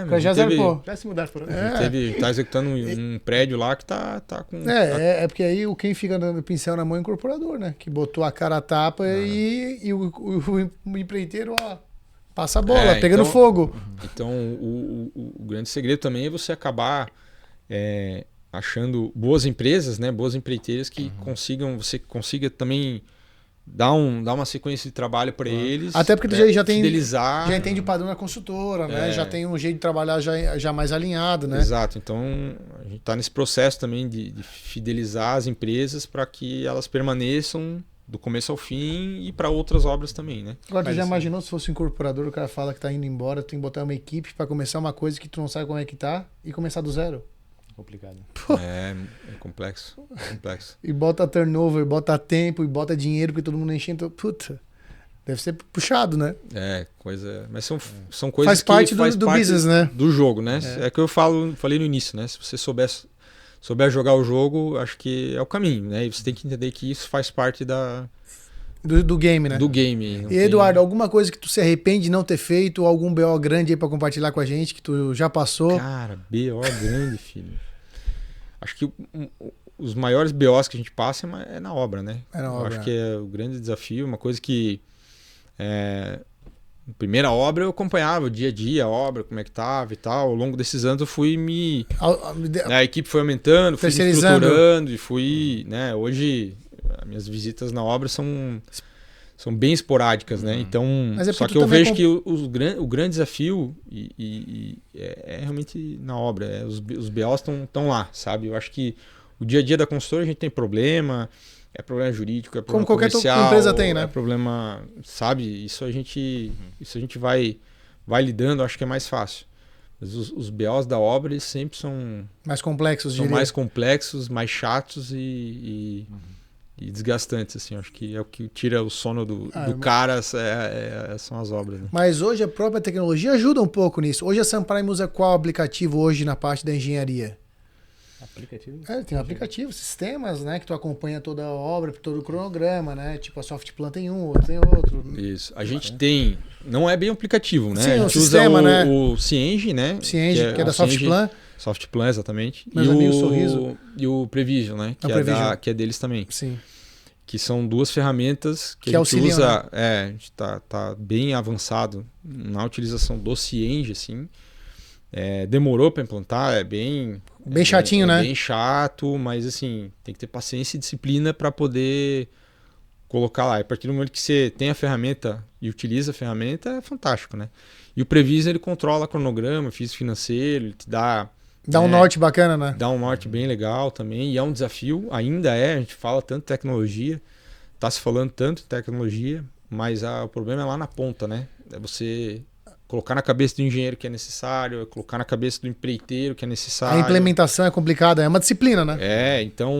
Speaker 3: Pra já zarpou.
Speaker 4: Já se mudaram por onde?
Speaker 1: Tá executando um prédio lá que tá com...
Speaker 3: É porque aí quem fica dando pincel na mão é o incorporador, né? Que botou a cara a tapa e o empreiteiro, ó, passa a bola, pegando
Speaker 1: então-
Speaker 3: fogo.
Speaker 1: Então, o grande segredo também é você acabar achando boas empresas, né? Boas empreiteiras que você consiga também dar uma sequência de trabalho para eles.
Speaker 3: Até porque tu já tem
Speaker 1: fidelizar.
Speaker 3: já entende o padrão da consultora, né? Já tem um jeito de trabalhar já mais alinhado, né?
Speaker 1: Exato. Então, a gente está nesse processo também de fidelizar as empresas para que elas permaneçam do começo ao fim e para outras obras também, né?
Speaker 3: Agora, tu
Speaker 4: Mas
Speaker 3: já
Speaker 4: assim-
Speaker 3: imaginou se fosse um incorporador, o cara fala que tá indo embora, tu tem que botar uma equipe para começar uma coisa que tu não sabe como é que tá e começar do zero?
Speaker 4: Complicado.
Speaker 1: É complexo.
Speaker 3: E bota turnover, bota tempo e bota dinheiro porque todo mundo enchendo. Puta, deve ser puxado, né?
Speaker 1: Mas são coisas
Speaker 3: Faz parte
Speaker 1: que
Speaker 3: do business, né?
Speaker 1: do jogo, né? É que eu falei no início, né? Se você souber jogar o jogo, acho que é o caminho, né? E você tem que entender que isso faz parte
Speaker 3: Do game, né?
Speaker 1: do game. Não
Speaker 3: E Eduardo, alguma coisa que tu se arrepende de não ter feito, ou algum BO grande aí pra compartilhar com a gente, que tu já passou?
Speaker 1: Cara, BO grande, filho. Acho que os maiores BOs que a gente passa é na obra, né?
Speaker 3: É na
Speaker 1: Eu
Speaker 3: obra.
Speaker 1: acho que é o grande desafio, uma coisa que... na primeira obra eu acompanhava o dia a dia, a obra, como é que tava e tal. Ao longo desses anos eu fui a equipe foi aumentando, fui me
Speaker 3: Terceirizando.
Speaker 1: estruturando e fui, né? Hoje as minhas visitas na obra são bem esporádicas, né? Então,
Speaker 3: Mas é
Speaker 1: só
Speaker 3: porque
Speaker 1: que
Speaker 3: tu
Speaker 1: eu
Speaker 3: também
Speaker 1: vejo que o grande desafio é realmente na obra. Os BOs estão lá, sabe? Eu acho que o dia a dia da consultora a gente tem problema, é problema jurídico, é problema
Speaker 3: qualquer
Speaker 1: comercial,
Speaker 3: empresa tem, né?
Speaker 1: É problema, sabe? Isso a gente vai lidando, acho que é mais fácil. Mas os BOs da obra eles sempre são
Speaker 3: Mais complexos, diria.
Speaker 1: mais complexos, mais chatos e desgastantes, assim. Acho que é o que tira o sono do cara, são as obras, né?
Speaker 3: Mas hoje a própria tecnologia ajuda um pouco nisso. Hoje a Sunprime usa qual aplicativo hoje na parte da engenharia?
Speaker 4: Aplicativo?
Speaker 3: Tem um aplicativo, sistemas, né? Que tu acompanha toda a obra, todo o cronograma, né? Tipo a Softplan tem um, outro tem outro.
Speaker 1: Isso. A gente tem... Não é bem um aplicativo, né?
Speaker 3: Sim,
Speaker 1: a
Speaker 3: o
Speaker 1: gente
Speaker 3: sistema,
Speaker 1: usa
Speaker 3: né?
Speaker 1: o Cienge, né?
Speaker 3: Cienge, que é da
Speaker 1: o Cienge-
Speaker 3: Softplan.
Speaker 1: Softplan, exatamente.
Speaker 3: Meus amigos, Sorriso.
Speaker 1: E o Prevision, né?
Speaker 3: É o Prevision.
Speaker 1: Que é deles também.
Speaker 3: Sim.
Speaker 1: Que são duas ferramentas que
Speaker 3: Que
Speaker 1: a gente
Speaker 3: auxiliam,
Speaker 1: usa. A gente tá bem avançado na utilização do Cienge, assim. Demorou para implantar,
Speaker 3: Bem chatinho, né?
Speaker 1: Bem chato, mas assim, tem que ter paciência e disciplina para poder colocar lá. E a partir do momento que você tem a ferramenta e utiliza a ferramenta, é fantástico, né? E o Prevision, ele controla cronograma, físico financeiro, ele te dá
Speaker 3: um norte bacana, né?
Speaker 1: dá um norte bem legal também, e é um desafio, ainda a gente fala tanto de tecnologia, tá se falando tanto de tecnologia, mas o problema é lá na ponta, né? É você colocar na cabeça do engenheiro que é necessário, é colocar na cabeça do empreiteiro que é necessário.
Speaker 3: A implementação é complicada, é uma disciplina, né?
Speaker 1: Então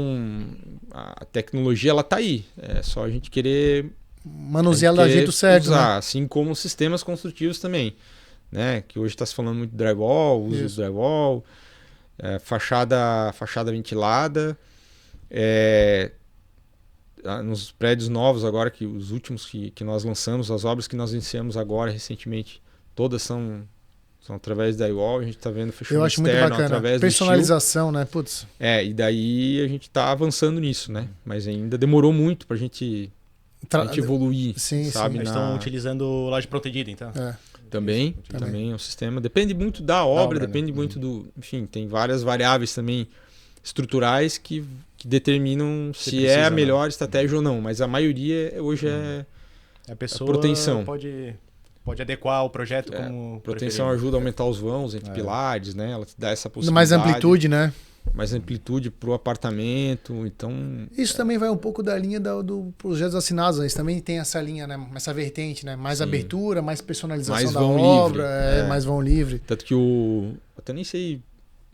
Speaker 1: a tecnologia ela tá aí, é só a gente querer
Speaker 3: manusear
Speaker 1: Tem
Speaker 3: ela do
Speaker 1: que
Speaker 3: jeito certo,
Speaker 1: usar,
Speaker 3: né?
Speaker 1: assim como sistemas construtivos também, né? Que hoje está se falando muito de drywall, uso
Speaker 3: Isso.
Speaker 1: do drywall, fachada ventilada, nos prédios novos agora, que os últimos que nós lançamos, as obras que nós iniciamos agora recentemente, todas são através da drywall, a gente está vendo
Speaker 3: Eu
Speaker 1: fechamento
Speaker 3: acho muito
Speaker 1: externo
Speaker 3: bacana.
Speaker 1: através do
Speaker 3: Personalização, né? Putz.
Speaker 1: steel. E daí a gente está avançando nisso, né? Mas ainda demorou muito para a gente evoluir,
Speaker 3: Sim,
Speaker 1: sabe?
Speaker 3: sim.
Speaker 4: Eles estão utilizando laje protegida, então.
Speaker 3: É.
Speaker 1: Também é um sistema. Depende muito da obra,
Speaker 4: obra,
Speaker 1: depende
Speaker 4: né?
Speaker 1: muito do. Enfim, tem várias variáveis também estruturais que determinam se
Speaker 4: precisa,
Speaker 1: é a
Speaker 4: né?
Speaker 1: melhor estratégia ou não. Mas a maioria hoje é
Speaker 4: A pessoa
Speaker 1: proteção.
Speaker 4: pode adequar o projeto como
Speaker 1: proteção,
Speaker 4: preferir.
Speaker 1: ajuda a aumentar os vãos entre pilares, né? Ela te dá essa possibilidade.
Speaker 3: Mais amplitude, né?
Speaker 1: Mais amplitude para o apartamento. Então,
Speaker 3: Isso também vai um pouco da linha do projetos assinados, né? Eles também tem essa linha, né? Essa vertente, né? Mais abertura, mais personalização
Speaker 1: Mais
Speaker 3: da
Speaker 1: vão
Speaker 3: obra,
Speaker 1: livre,
Speaker 3: mais vão livre.
Speaker 1: tanto que até nem sei,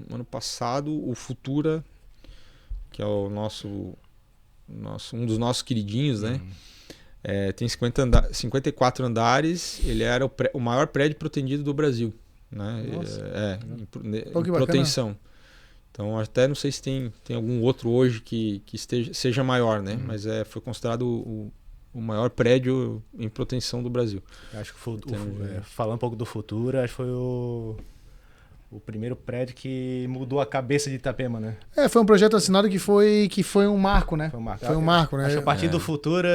Speaker 1: ano passado, o Futura, que é um dos nossos queridinhos, né? Tem 54 andares, ele era o maior prédio protegido do Brasil, né? Em
Speaker 3: que
Speaker 1: proteção. Então até não sei se tem algum outro hoje que seja maior, né? Mas foi considerado o maior prédio em proteção do Brasil.
Speaker 4: Acho que falando um pouco do futuro, acho que foi o primeiro prédio que mudou a cabeça de Itapema, né?
Speaker 3: Foi um projeto assinado que foi um marco, né?
Speaker 4: Foi um marco.
Speaker 3: né?
Speaker 4: Acho que a partir do futuro,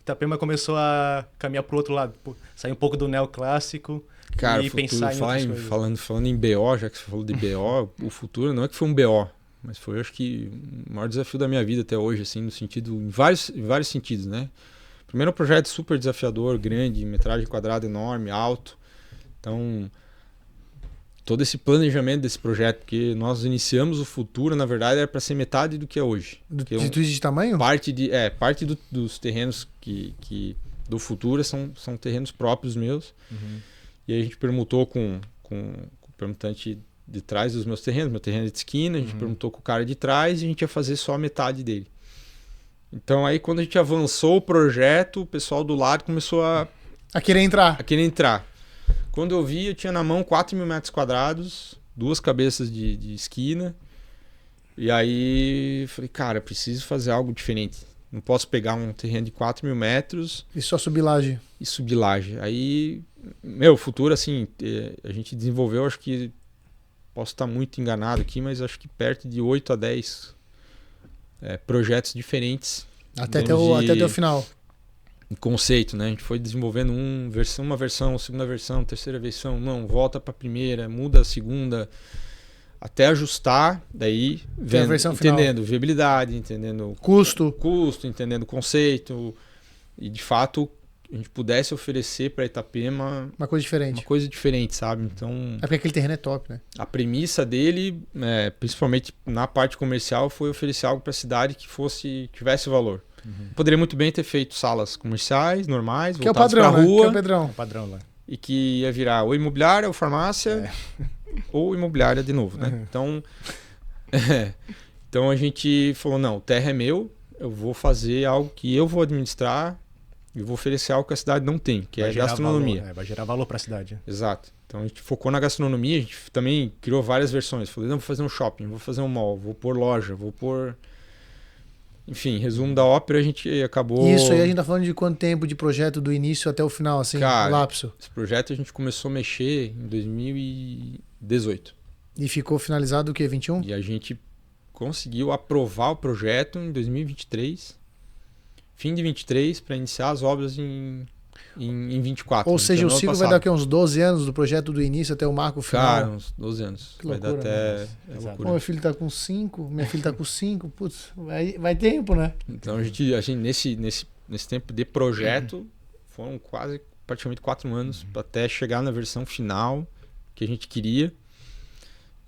Speaker 4: Itapema começou a caminhar pro outro lado, sair um pouco do neoclássico.
Speaker 1: Cara,
Speaker 4: e
Speaker 1: futuro,
Speaker 4: pensar em outras coisas.
Speaker 1: falando em BO, já que você falou de BO, o futuro não é que foi um BO, mas foi, acho que, o maior desafio da minha vida até hoje, assim, no sentido, em vários sentidos, né? Primeiro, é um projeto super desafiador, grande, metragem quadrada enorme, alto. Então, todo esse planejamento desse projeto, porque nós iniciamos o futuro, na verdade, era para ser metade do que é hoje.
Speaker 3: De tamanho?
Speaker 1: Parte dos terrenos do futuro são terrenos próprios meus. E aí a gente permutou com o permutante de trás dos meus terrenos, meu terreno é de esquina, a gente permutou com o cara de trás e a gente ia fazer só a metade dele. Então aí quando a gente avançou o projeto, o pessoal do lado começou a
Speaker 3: querer entrar.
Speaker 1: Quando eu vi, eu tinha na mão 4.000 metros quadrados, 2 cabeças de esquina. E aí eu falei, cara, preciso fazer algo diferente. Não posso pegar um terreno de 4.000 metros
Speaker 3: E só subir laje.
Speaker 1: e subir laje. Aí, o futuro, assim, a gente desenvolveu, acho que, posso estar muito enganado aqui, mas acho que perto de 8 a 10 projetos diferentes.
Speaker 3: Até o final.
Speaker 1: Conceito, né? A gente foi desenvolvendo uma versão, segunda versão, terceira versão, não, volta para a primeira, muda a segunda, até ajustar, daí
Speaker 3: a versão
Speaker 1: entendendo
Speaker 3: final.
Speaker 1: Viabilidade, entendendo
Speaker 3: Custo,
Speaker 1: entendendo conceito, e de fato a gente pudesse oferecer para Itapema
Speaker 3: uma coisa diferente.
Speaker 1: uma coisa diferente, sabe? Então,
Speaker 3: Porque aquele terreno é top, né?
Speaker 1: a premissa dele, principalmente na parte comercial, foi oferecer algo para a cidade que tivesse valor. Poderia muito bem ter feito salas comerciais, normais,
Speaker 3: Que é o
Speaker 1: voltadas
Speaker 3: padrão,
Speaker 1: para
Speaker 3: né?
Speaker 1: rua,
Speaker 3: Que é o padrão.
Speaker 4: Padrão lá.
Speaker 1: e que ia virar ou imobiliária ou farmácia, ou imobiliária de novo, né? Então a gente falou, não, o terra é meu, eu vou fazer algo que eu vou administrar e vou oferecer algo que a cidade não tem, que é gastronomia.
Speaker 4: Vai gerar valor para a cidade.
Speaker 1: Exato. Então a gente focou na gastronomia, a gente também criou várias versões. Falei, não, vou fazer um shopping, vou fazer um mall, vou pôr loja, vou pôr... Enfim, resumo da ópera, a gente acabou...
Speaker 3: Isso aí a gente tá falando de quanto tempo de projeto do início até o final, assim,
Speaker 1: Cara,
Speaker 3: lapso.
Speaker 1: Esse projeto a gente começou a mexer em 2018.
Speaker 3: E ficou finalizado o quê? 21?
Speaker 1: E a gente conseguiu aprovar o projeto em 2023, fim de 23, para iniciar as obras em 24.
Speaker 3: Ou seja, o
Speaker 1: ano
Speaker 3: ciclo vai
Speaker 1: passado.
Speaker 3: dar aqui uns 12 anos do projeto do início até o marco final.
Speaker 1: Cara, uns 12 anos.
Speaker 3: Que
Speaker 1: vai
Speaker 3: loucura,
Speaker 1: dar até...
Speaker 4: né? Exato.
Speaker 3: Pô, meu filho tá com 5, minha filha tá com 5, putz, vai tempo, né?
Speaker 1: Então a gente nesse tempo de projeto, foram praticamente 4 anos até chegar na versão final que a gente queria.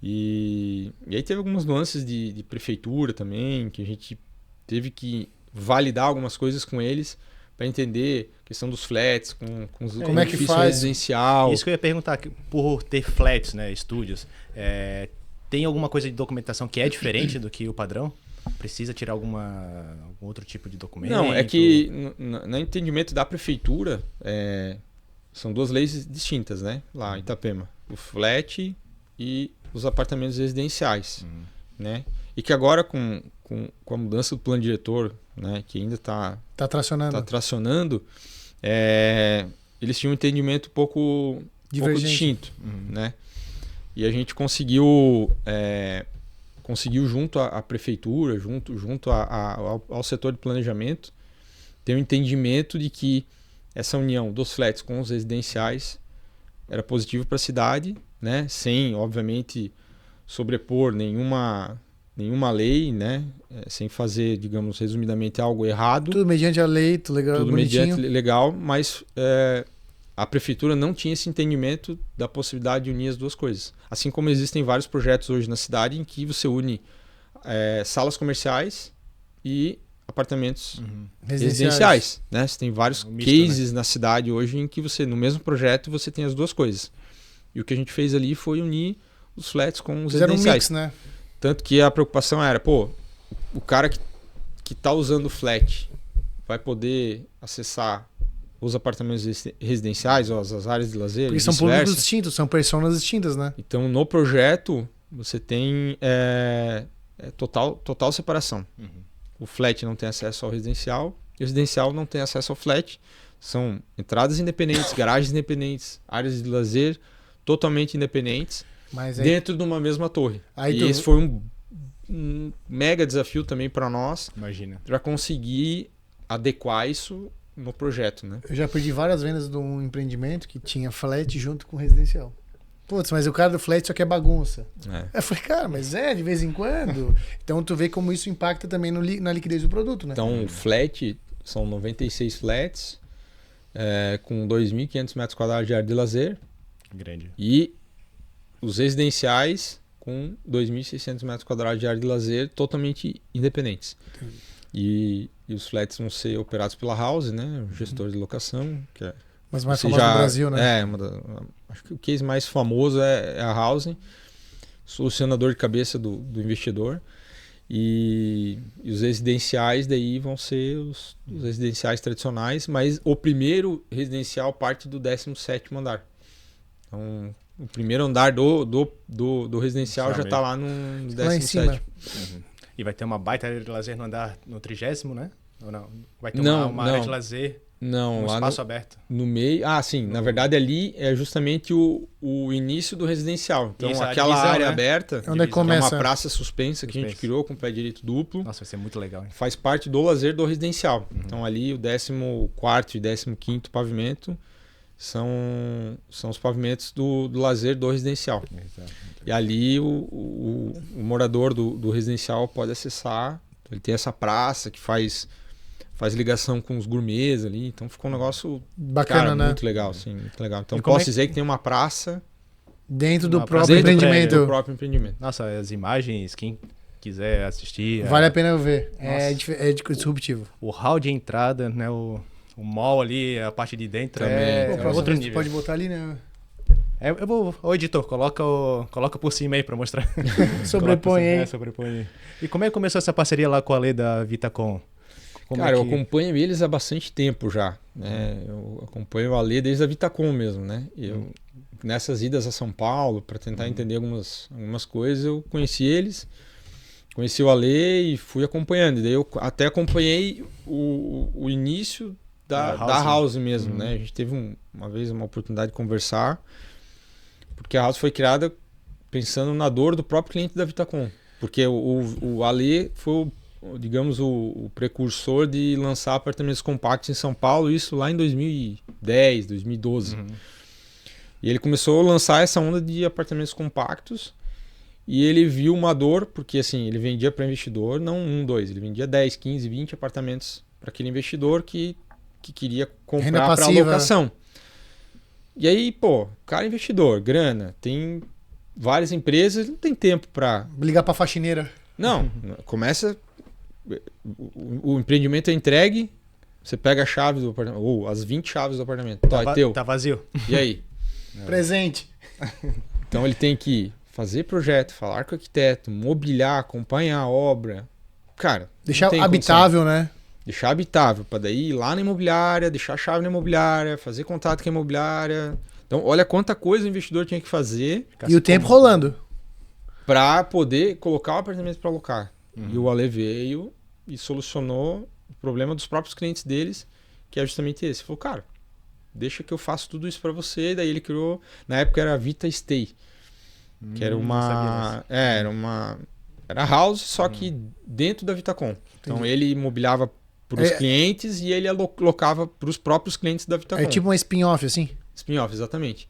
Speaker 1: E aí teve algumas nuances de prefeitura também, que a gente teve que validar algumas coisas com eles para entender a questão dos flats, com os
Speaker 3: Como é que
Speaker 1: edifício
Speaker 3: faz?
Speaker 1: residencial.
Speaker 4: Isso que eu ia perguntar, por ter flats, né, estúdios, tem alguma coisa de documentação que é diferente do que o padrão? Precisa tirar algum outro tipo de documento?
Speaker 1: Não, é que no entendimento da prefeitura, são duas leis distintas, né? Lá em Itapema. O flat e os apartamentos residenciais, né? E que agora com a mudança do plano diretor, né? Que ainda está tracionando, eles tinham um entendimento um pouco distinto, né? E a gente conseguiu junto à prefeitura, junto ao setor de planejamento, ter um entendimento de que essa união dos flats com os residenciais era positivo para a cidade, né? Sem, obviamente, sobrepor nenhuma lei, né? Sem fazer, digamos, resumidamente, algo errado.
Speaker 3: Tudo mediante a lei, tudo legal,
Speaker 1: tudo
Speaker 3: bonitinho.
Speaker 1: mediante legal, mas a prefeitura não tinha esse entendimento da possibilidade de unir as duas coisas. Assim como existem vários projetos hoje na cidade em que você une salas comerciais e apartamentos residenciais, né? Você tem vários cases, né, na cidade hoje em que você, no mesmo projeto, você tem as duas coisas. E o que a gente fez ali foi unir os flats com os residenciais.
Speaker 3: Fizeram um mix, né?
Speaker 1: Tanto que a preocupação era, o cara que está usando o flat vai poder acessar os apartamentos residenciais ou as áreas de lazer.
Speaker 3: Porque são públicos distintos, são personas distintas, né?
Speaker 1: Então, no projeto, você tem total separação. O flat não tem acesso ao residencial, e o residencial não tem acesso ao flat. São entradas independentes, garagens independentes, áreas de lazer totalmente independentes, dentro de uma mesma torre. Esse foi um mega desafio também para nós, para conseguir adequar isso no projeto, né?
Speaker 3: Eu já perdi várias vendas de um empreendimento que tinha flat junto com residencial. Putz, mas o cara do flat só quer bagunça. Eu falei, cara, mas de vez em quando. Então tu vê como isso impacta também na liquidez do produto, né?
Speaker 1: Então o flat, são 96 flats, com 2.500 metros quadrados de área de lazer.
Speaker 4: Grande.
Speaker 1: E os residenciais com 2.600 metros quadrados de área de lazer totalmente independentes. E os flats vão ser operados pela House, né? O gestor de locação. Que
Speaker 3: mas mais famoso do Brasil, né?
Speaker 1: Acho que o case mais famoso é a House, solucionador de cabeça do investidor. E os residenciais daí vão ser os residenciais tradicionais, mas o primeiro residencial parte do 17º andar. Então, o primeiro andar do residencial já está lá no 17º.
Speaker 4: E vai ter uma baita área de lazer no andar no 30º, né? Ou não? Vai ter uma área de lazer, um espaço aberto. No
Speaker 1: meio. Sim. Na verdade, ali é justamente o início do residencial. Então,
Speaker 4: isso,
Speaker 1: aquela
Speaker 4: divisão,
Speaker 1: área
Speaker 4: né?
Speaker 1: aberta,
Speaker 3: onde começa.
Speaker 1: É uma praça suspensa que a gente criou com pé direito duplo.
Speaker 4: Nossa, vai ser muito legal, hein?
Speaker 1: Faz parte do lazer do residencial. Então, ali o 14º e 15º pavimento são os pavimentos do lazer do residencial.
Speaker 4: Exato.
Speaker 1: E ali o morador do residencial pode acessar. Ele tem essa praça que faz ligação com os gourmets ali. Então ficou um negócio
Speaker 3: bacana, né?
Speaker 1: Muito legal, sim, muito legal. Então posso dizer que tem uma praça
Speaker 3: dentro do próprio empreendimento.
Speaker 4: Nossa, as imagens, quem quiser assistir...
Speaker 3: Vale a pena ver. É disruptivo.
Speaker 4: O hall de entrada, né? O mall ali, a parte de dentro
Speaker 1: também.
Speaker 3: Outro nível. Pode botar ali, né?
Speaker 4: Eu vou... Ô, editor, coloca por cima aí pra mostrar.
Speaker 3: Sobrepõe aí.
Speaker 4: Sobrepõe aí. E como é que começou essa parceria lá com a Lê da Vitacom?
Speaker 1: Eu acompanho eles há bastante tempo já, né? Eu acompanho a Lê desde a Vitacom mesmo, né? Nessas idas a São Paulo, para tentar entender algumas coisas, eu conheci eles, conheci o Alê e fui acompanhando. E daí eu até acompanhei o início da House mesmo, né? A gente teve uma vez uma oportunidade de conversar, porque a House foi criada pensando na dor do próprio cliente da Vitacom. Porque o Alê foi, digamos, o precursor de lançar apartamentos compactos em São Paulo, isso lá em 2010, 2012. E ele começou a lançar essa onda de apartamentos compactos e ele viu uma dor, porque assim, ele vendia para investidor, não 2, ele vendia 10, 15, 20 apartamentos para aquele investidor que queria comprar para locação. E aí, cara investidor, grana, tem várias empresas, não tem tempo para...
Speaker 3: ligar para faxineira.
Speaker 1: Não, começa... O empreendimento é entregue, você pega a chave do apartamento, ou as 20 chaves do apartamento. É teu.
Speaker 4: Tá vazio.
Speaker 1: E aí?
Speaker 3: Presente.
Speaker 1: Então ele tem que fazer projeto, falar com o arquiteto, mobiliar, acompanhar a obra, cara...
Speaker 3: Deixar
Speaker 1: não tem
Speaker 3: habitável, né?
Speaker 1: Deixar habitável, para daí ir lá na imobiliária, deixar a chave na imobiliária, fazer contato com a imobiliária. Então, olha quanta coisa o investidor tinha que fazer
Speaker 3: E o tempo rolando.
Speaker 1: para poder colocar o apartamento para alocar. E o Ale veio e solucionou o problema dos próprios clientes deles, que é justamente esse. Falou, cara, deixa que eu faço tudo isso para você. E daí ele criou, na época era a Vita Stay, que era era house, só que dentro da Vitacom. Então ele imobiliava para os clientes e ele alocava para os próprios clientes da Vitacom.
Speaker 3: É tipo um spin-off, assim?
Speaker 1: Spin-off, exatamente.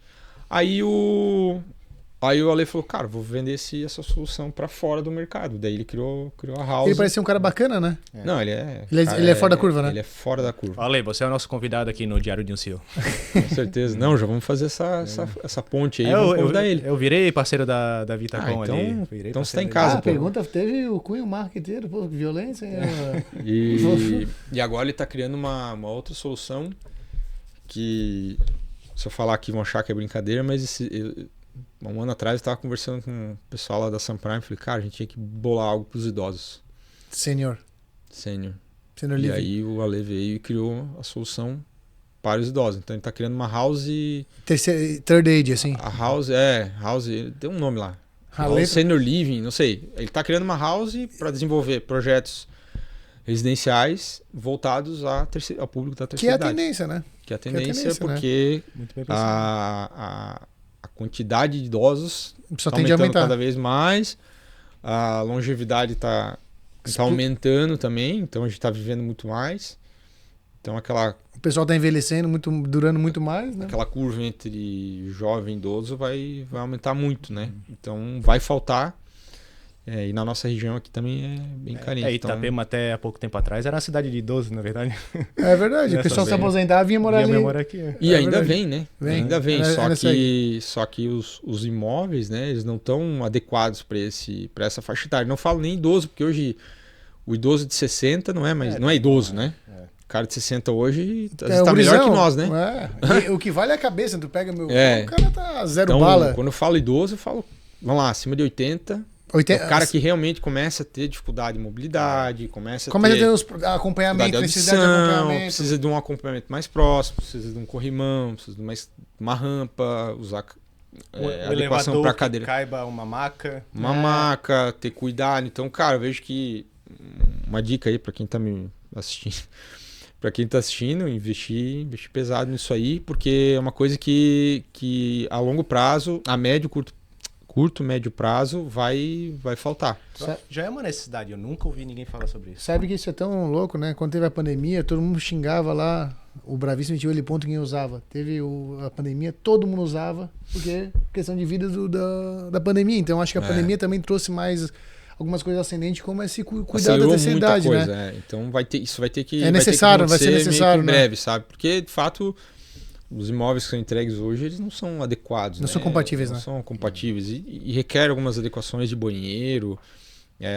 Speaker 1: Aí o Ale falou, cara, vou vender essa solução para fora do mercado. Daí ele criou a House.
Speaker 3: Ele parecia um cara bacana, né?
Speaker 1: Não, ele é...
Speaker 3: Ele é fora da curva, né?
Speaker 1: Ele é fora da curva.
Speaker 4: Ale, você é o nosso convidado aqui no Diário de um CEO.
Speaker 1: Com certeza. Não, já vamos fazer essa ponte aí. Vamos convidar ele.
Speaker 4: Eu virei parceiro da Vitacom
Speaker 1: então,
Speaker 4: ali.
Speaker 1: Então você tá em casa,
Speaker 3: A pergunta teve o cunho marketeiro, pô, violência.
Speaker 1: E agora ele tá criando uma outra solução que, se eu falar aqui vão achar que é brincadeira, mas um ano atrás eu estava conversando com o pessoal lá da Sunprime, falei, cara, a gente tinha que bolar algo para os idosos.
Speaker 3: Sênior
Speaker 1: E
Speaker 3: living.
Speaker 1: aí o Ale veio e criou a solução para os idosos. Então ele está criando uma house...
Speaker 3: Third age, assim.
Speaker 1: A house, tem um nome lá.
Speaker 3: Ale...
Speaker 1: Senior Living, não sei. Ele está criando uma house para desenvolver projetos residenciais voltados ao público da terceira idade.
Speaker 3: Que é a tendência, né?
Speaker 1: Que é a tendência,
Speaker 3: né?
Speaker 1: porque
Speaker 4: Muito bem
Speaker 1: a quantidade de idosos
Speaker 3: Só
Speaker 1: está
Speaker 3: tende a
Speaker 1: aumentando
Speaker 3: aumentar.
Speaker 1: cada vez mais, a longevidade está aumentando também, então a gente está vivendo muito mais. Então
Speaker 3: O pessoal tá envelhecendo, durando muito mais, né?
Speaker 1: aquela curva entre jovem e idoso vai aumentar muito, né? Então vai faltar. E na nossa região aqui também é bem carente.
Speaker 4: Itapema até há pouco tempo atrás era uma cidade de idosos, na verdade.
Speaker 3: É verdade, o pessoal se aposentava e vinha morar ali.
Speaker 4: Aqui.
Speaker 1: E ainda
Speaker 3: verdade.
Speaker 1: vem, né? Ainda vem. Só que os imóveis, né? Eles não estão adequados para essa faixa etária. Não falo nem idoso, porque hoje o idoso de 60 não é idoso, né? O cara de 60 hoje tá melhor que nós, né?
Speaker 3: O que vale é a cabeça, tu pega meu...
Speaker 1: É.
Speaker 3: O cara tá zero
Speaker 1: Então,
Speaker 3: bala.
Speaker 1: quando eu falo idoso, eu falo, vamos lá, acima de 80... O cara que realmente começa a ter dificuldade de mobilidade, começa a ter
Speaker 3: os acompanhamento, necessidade de acompanhamento.
Speaker 1: precisa de um acompanhamento mais próximo, precisa de um corrimão, precisa de uma rampa, usar adequação para cadeira.
Speaker 4: Que caiba uma maca.
Speaker 1: Uma maca, ter cuidado. Então, cara, eu vejo que uma dica aí para quem tá me assistindo, para quem tá assistindo, investir pesado nisso aí, porque é uma coisa que a longo prazo, a médio, curto, médio prazo, vai faltar.
Speaker 4: Já é uma necessidade, eu nunca ouvi ninguém falar sobre isso.
Speaker 3: Sabe que isso é tão louco, né? Quando teve a pandemia, todo mundo xingava lá, o Bravíssimo metia ele ponto quem usava. Teve a pandemia, todo mundo usava, porque questão de vida da pandemia. Então acho que a pandemia também trouxe mais algumas coisas ascendentes, como esse cuidar da terceira idade,
Speaker 1: coisa,
Speaker 3: né?
Speaker 1: Então isso vai ter que...
Speaker 3: É necessário, vai ser necessário,
Speaker 1: em breve, sabe? Porque, de fato... Os imóveis que são entregues hoje, eles não são adequados.
Speaker 3: Não são compatíveis, né?
Speaker 1: Não são compatíveis. E requer algumas adequações de banheiro,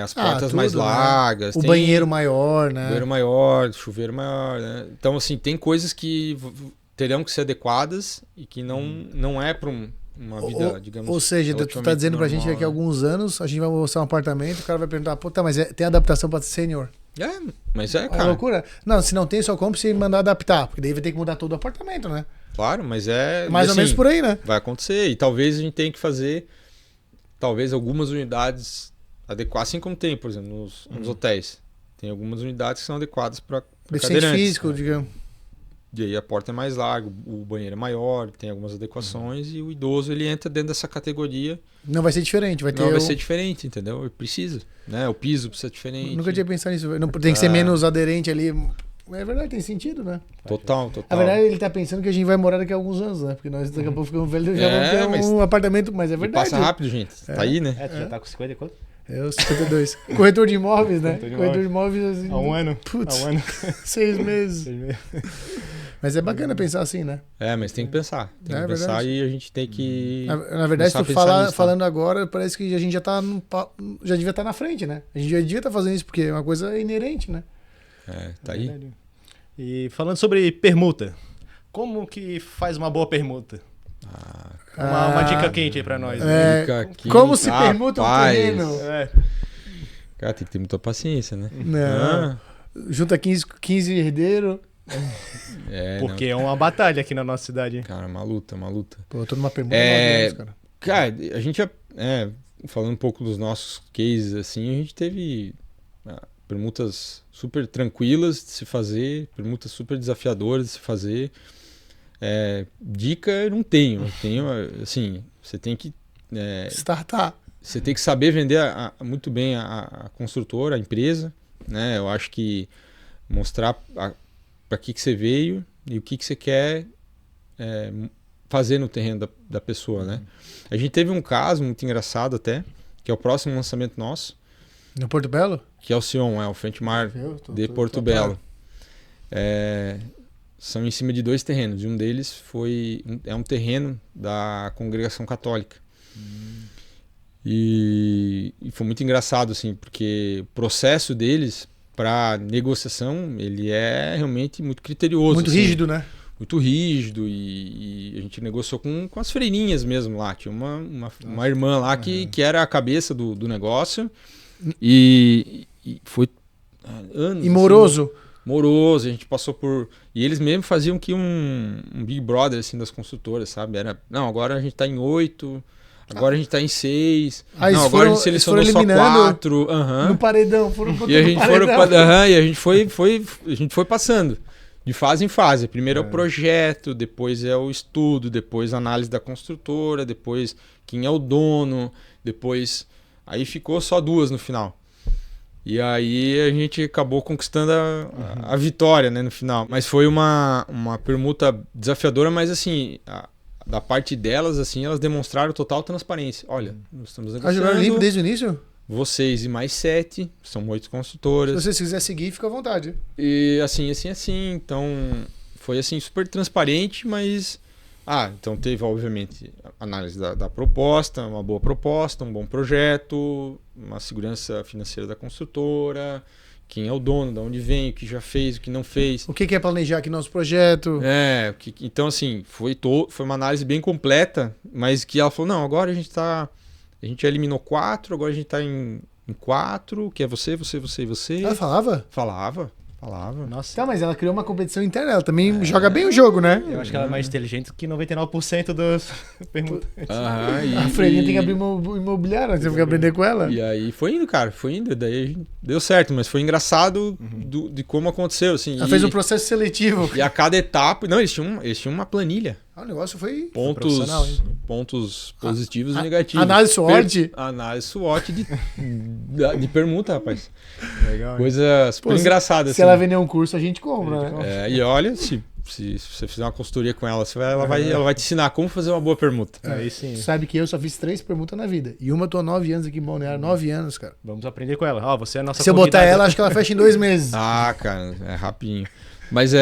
Speaker 1: as portas
Speaker 3: tudo,
Speaker 1: mais largas.
Speaker 3: O banheiro maior, né?
Speaker 1: Banheiro maior, chuveiro maior, né? Então, assim, tem coisas que terão que ser adequadas e que não é para uma vida, digamos...
Speaker 3: Ou seja, tu tá dizendo pra gente que daqui a alguns anos a gente vai mostrar um apartamento, o cara vai perguntar, pô, tá, mas tem adaptação pra sênior?
Speaker 1: Mas cara...
Speaker 3: É loucura? Não, se não tem, só compra se mandar adaptar, porque daí vai ter que mudar todo o apartamento, né?
Speaker 1: Claro, mas é...
Speaker 3: Mais ou menos por aí, né?
Speaker 1: Vai acontecer. E talvez a gente tenha que fazer algumas unidades adequadas, assim como tem, por exemplo, nos hotéis. Tem algumas unidades que são adequadas para
Speaker 3: deficiente físico, digamos.
Speaker 1: E aí a porta é mais larga, o banheiro é maior, tem algumas adequações e o idoso ele entra dentro dessa categoria.
Speaker 3: Não vai ser diferente, vai ter...
Speaker 1: Não vai ser diferente, entendeu? Ele precisa, né? O piso precisa ser diferente.
Speaker 3: Nunca tinha pensado nisso. Não, tem que ser menos aderente ali. É verdade, tem sentido, né?
Speaker 1: Total.
Speaker 3: Na verdade, ele tá pensando que a gente vai morar daqui a alguns anos, né? Porque nós daqui a pouco ficamos velhos e já vamos ter um apartamento, mas é verdade.
Speaker 1: Passa rápido, gente. Tá aí, né?
Speaker 4: Tu já tá com 50 e quanto?
Speaker 3: É, os 52. Corretor de imóveis, né? Corretor de imóveis assim.
Speaker 4: Há um ano.
Speaker 3: Putz,
Speaker 4: Há um ano.
Speaker 3: 6 meses. Mas é bacana pensar assim, né?
Speaker 1: Mas tem que pensar. Tem que pensar
Speaker 3: verdade.
Speaker 1: e a gente tem que...
Speaker 3: Na verdade, tu falando agora, parece que a gente já devia estar na frente, né? A gente já devia estar fazendo isso, porque é uma coisa inerente, né?
Speaker 1: Tá aí.
Speaker 4: E falando sobre permuta, como que faz uma boa permuta? Uma dica quente aí pra nós.
Speaker 1: Dica quente,
Speaker 3: como se permuta um terreno?
Speaker 1: Cara, tem que ter muita paciência, né?
Speaker 3: Não. Junta 15 herdeiros.
Speaker 4: Porque é uma batalha aqui na nossa cidade.
Speaker 1: Não. Cara, uma luta.
Speaker 3: Pô, eu tô numa permuta há 9 anos, cara.
Speaker 1: Cara, a gente já... falando um pouco dos nossos cases, assim, a gente teve permutas super tranquilas de se fazer, permutas super desafiadoras de se fazer. Dica eu não tenho. Eu tenho, assim, você tem que...
Speaker 3: Startar.
Speaker 1: Você tem que saber vender muito bem a construtora, a empresa, né? Eu acho que mostrar para que você veio e o que você quer fazer no terreno da pessoa, né? A gente teve um caso muito engraçado até, que é o próximo lançamento nosso,
Speaker 3: No Porto Belo?
Speaker 1: que é o Sion, o Frente Mar de Porto Belo. São em cima de 2 terrenos, e um deles é um terreno da Congregação Católica. E foi muito engraçado, assim, porque o processo deles para negociação, ele é realmente muito criterioso.
Speaker 3: Muito
Speaker 1: assim,
Speaker 3: rígido, né?
Speaker 1: Muito rígido, e a gente negociou com as freirinhas mesmo lá. Tinha uma irmã lá que era a cabeça do negócio, e foi anos.
Speaker 3: E moroso.
Speaker 1: Assim, moroso, a gente passou por... E eles mesmo faziam que um Big Brother, assim, das construtoras, sabe? Não, agora a gente tá em 8... Agora a gente tá em 6. Não, agora a gente selecionou só 4.
Speaker 3: No paredão. Foram
Speaker 1: E a gente foi passando de fase em fase. Primeiro é o projeto, depois é o estudo, depois a análise da construtora, depois quem é o dono, depois... Aí ficou só 2 no final. E aí a gente acabou conquistando a vitória, né, no final. Mas foi uma permuta desafiadora, mas assim... Da parte delas, assim, elas demonstraram total transparência. Olha, nós estamos negociando...
Speaker 3: jogaram limpo desde o início?
Speaker 1: Vocês e mais 7, são 8 consultoras.
Speaker 3: Se você quiser seguir, fica à vontade.
Speaker 1: E assim. Então, foi assim, super transparente, mas... então teve, obviamente, análise da proposta, uma boa proposta, um bom projeto, uma segurança financeira da construtora... Quem é o dono, de onde vem, o que já fez, o que não fez.
Speaker 3: O que é planejar aqui nosso projeto.
Speaker 1: Então, assim, foi uma análise bem completa, mas que ela falou, não, agora a gente já eliminou 4, agora a gente tá em 4, que é você e você.
Speaker 3: Ela falava?
Speaker 1: Falava.
Speaker 4: Nossa.
Speaker 3: Tá, mas ela criou uma competição interna, ela também joga bem o jogo, né?
Speaker 4: Eu acho que ela é mais inteligente que 99% dos permutantes.
Speaker 3: A freirinha tem que abrir uma imobiliária, você tem que aprender com ela.
Speaker 1: E aí foi indo, cara, daí a gente deu certo, mas foi engraçado de como aconteceu, assim.
Speaker 3: Ela fez um processo seletivo.
Speaker 1: E a cada etapa, não, eles tinham uma planilha.
Speaker 3: O negócio foi
Speaker 1: profissional, hein? Pontos positivos e negativos.
Speaker 3: Análise SWOT?
Speaker 1: Análise SWOT de permuta, rapaz.
Speaker 3: Legal.
Speaker 1: Coisa super engraçada.
Speaker 3: Se ela vender um curso, a gente compra, né?
Speaker 1: E olha, se você fizer uma consultoria com ela, ela vai te ensinar como fazer uma boa permuta.
Speaker 4: Aí sim.
Speaker 3: Sabe que eu só fiz 3 permutas na vida. E uma eu tô há 9 anos aqui em Balneário. 9 anos, cara.
Speaker 4: Vamos aprender com ela. Você é a nossa
Speaker 3: Se eu botar ela, acho que ela fecha em 2 meses.
Speaker 1: Cara, é rapidinho. Mas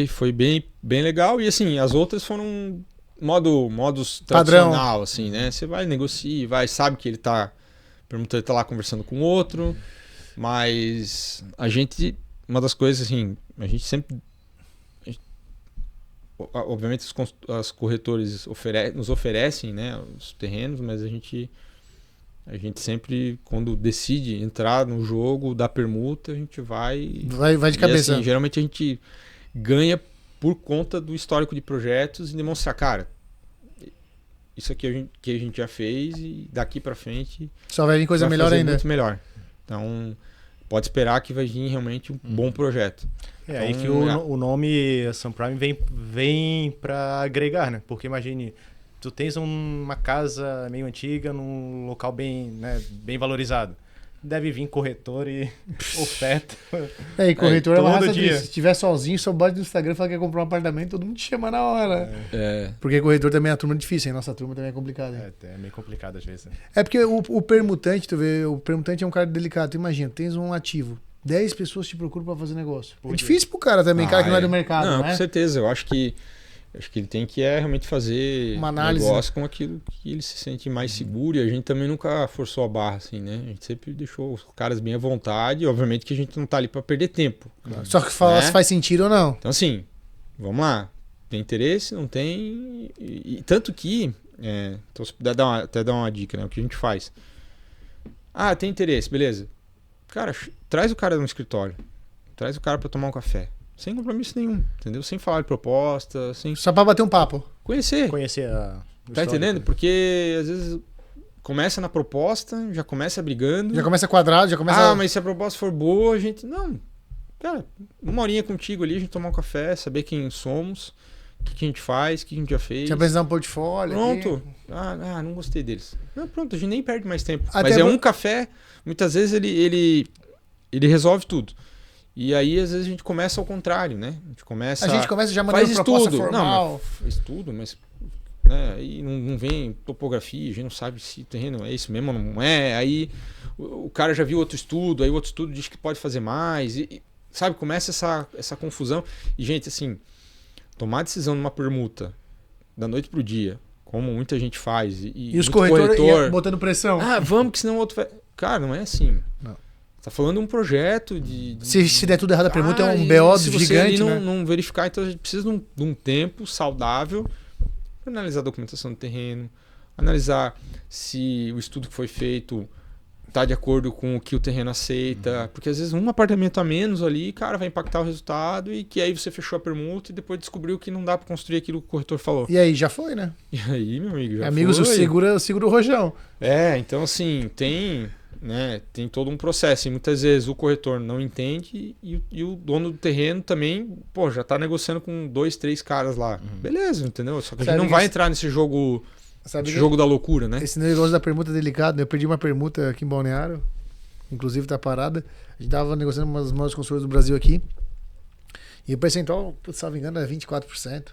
Speaker 1: foi bem legal. E assim, as outras foram modos tradicional, assim, né? Você vai, negocia, sabe que a permuta tá lá conversando com outro. Mas uma das coisas, assim, a gente sempre... Obviamente as corretores nos oferecem, né, os terrenos, mas a gente sempre, quando decide entrar no jogo da permuta, a gente vai
Speaker 3: de cabeça.
Speaker 1: Assim, geralmente a gente ganha por conta do histórico de projetos e demonstrar, cara, isso aqui que a gente já fez e daqui para frente
Speaker 3: só vai vir coisa melhor ainda.
Speaker 1: Muito melhor. Então pode esperar que vai vir realmente um bom projeto.
Speaker 4: É aí que o nome Sunprime vem para agregar, né? Porque imagine, tu tens uma casa meio antiga num local bem valorizado. Deve vir corretor e oferta.
Speaker 3: E corretor é uma raça
Speaker 4: dia.
Speaker 3: Se estiver sozinho, só bate no Instagram e fala que quer comprar um apartamento, todo mundo te chama na hora. Porque corretor também é uma turma difícil, hein? Nossa turma também é complicada.
Speaker 4: É meio complicado às vezes.
Speaker 3: É porque o permutante, tu vê, o permutante é um cara delicado. Tu imagina, tens um ativo, 10 pessoas te procuram pra fazer negócio. É difícil pro cara também, cara que não é do mercado,
Speaker 1: não,
Speaker 3: né?
Speaker 1: Com certeza. Eu acho que ele tem que realmente fazer
Speaker 3: uma análise,
Speaker 1: negócio com aquilo que ele se sente mais seguro, e a gente também nunca forçou a barra, assim, né? A gente sempre deixou os caras bem à vontade, e obviamente que a gente não tá ali para perder tempo.
Speaker 3: Só que falar se faz sentido ou não.
Speaker 1: Então assim, vamos lá. Tem interesse? Não tem? E tanto que, então se puder até dar uma dica, né? O que a gente faz? Tem interesse, beleza. cara, traz o cara no escritório. Traz o cara pra tomar um café. Sem compromisso nenhum, entendeu? Sem falar de proposta, sem
Speaker 3: Só pra bater um papo.
Speaker 1: conhecer.
Speaker 4: Conhecer a...
Speaker 1: Tá entendendo? Porque às vezes começa na proposta, já começa brigando.
Speaker 3: Já começa quadrado, já começa...
Speaker 1: Mas se a proposta for boa, a gente... Não, cara, uma horinha contigo ali, a gente tomar um café, saber quem somos, o que a gente faz, o que a gente já fez.
Speaker 3: Te apresentar um portfólio.
Speaker 1: Pronto.
Speaker 3: Aqui.
Speaker 1: Não gostei deles. Não, pronto, a gente nem perde mais tempo.
Speaker 3: Até
Speaker 1: Mas é
Speaker 3: vo-
Speaker 1: um café, muitas vezes ele resolve tudo. E aí, às vezes, a gente começa ao contrário, né? A gente começa
Speaker 3: já mandando
Speaker 1: faz
Speaker 3: proposta
Speaker 1: estudo.
Speaker 3: formal.
Speaker 1: Não, mas estudo, mas... Né? Aí não vem topografia, a gente não sabe se o terreno é isso mesmo ou não é. Aí o cara já viu outro estudo, aí o outro estudo diz que pode fazer mais. Sabe, começa essa confusão. E, gente, assim, tomar decisão numa permuta da noite pro dia, como muita gente faz.
Speaker 3: E os corretores botando pressão.
Speaker 1: Vamos que senão o outro vai... Cara, não é assim.
Speaker 3: Não.
Speaker 1: Tá falando de um projeto de...
Speaker 3: Se der tudo errado a permuta, é um
Speaker 1: e
Speaker 3: BO
Speaker 1: se você
Speaker 3: gigante,
Speaker 1: ali
Speaker 3: né?
Speaker 1: não verificar, então a gente precisa de um tempo saudável para analisar a documentação do terreno, analisar se o estudo que foi feito está de acordo com o que o terreno aceita, porque às vezes um apartamento a menos ali, cara, vai impactar o resultado e que aí você fechou a permuta e depois descobriu que não dá para construir aquilo que o corretor falou.
Speaker 3: E aí, já foi, né?
Speaker 1: E aí, meu amigo, já
Speaker 3: Amigos,
Speaker 1: foi.
Speaker 3: segura o rojão.
Speaker 1: Então assim, tem todo um processo e muitas vezes o corretor não entende e o dono do terreno também, já tá negociando com 2, 3 caras lá. Beleza, entendeu? Só que a gente não vai entrar nesse jogo, da loucura, né?
Speaker 3: Esse negócio da permuta é delicado, né? Eu perdi uma permuta aqui em Balneário, inclusive tá parada. A gente tava negociando com umas maiores construtoras do Brasil aqui e o percentual, se não me engano, é 24%.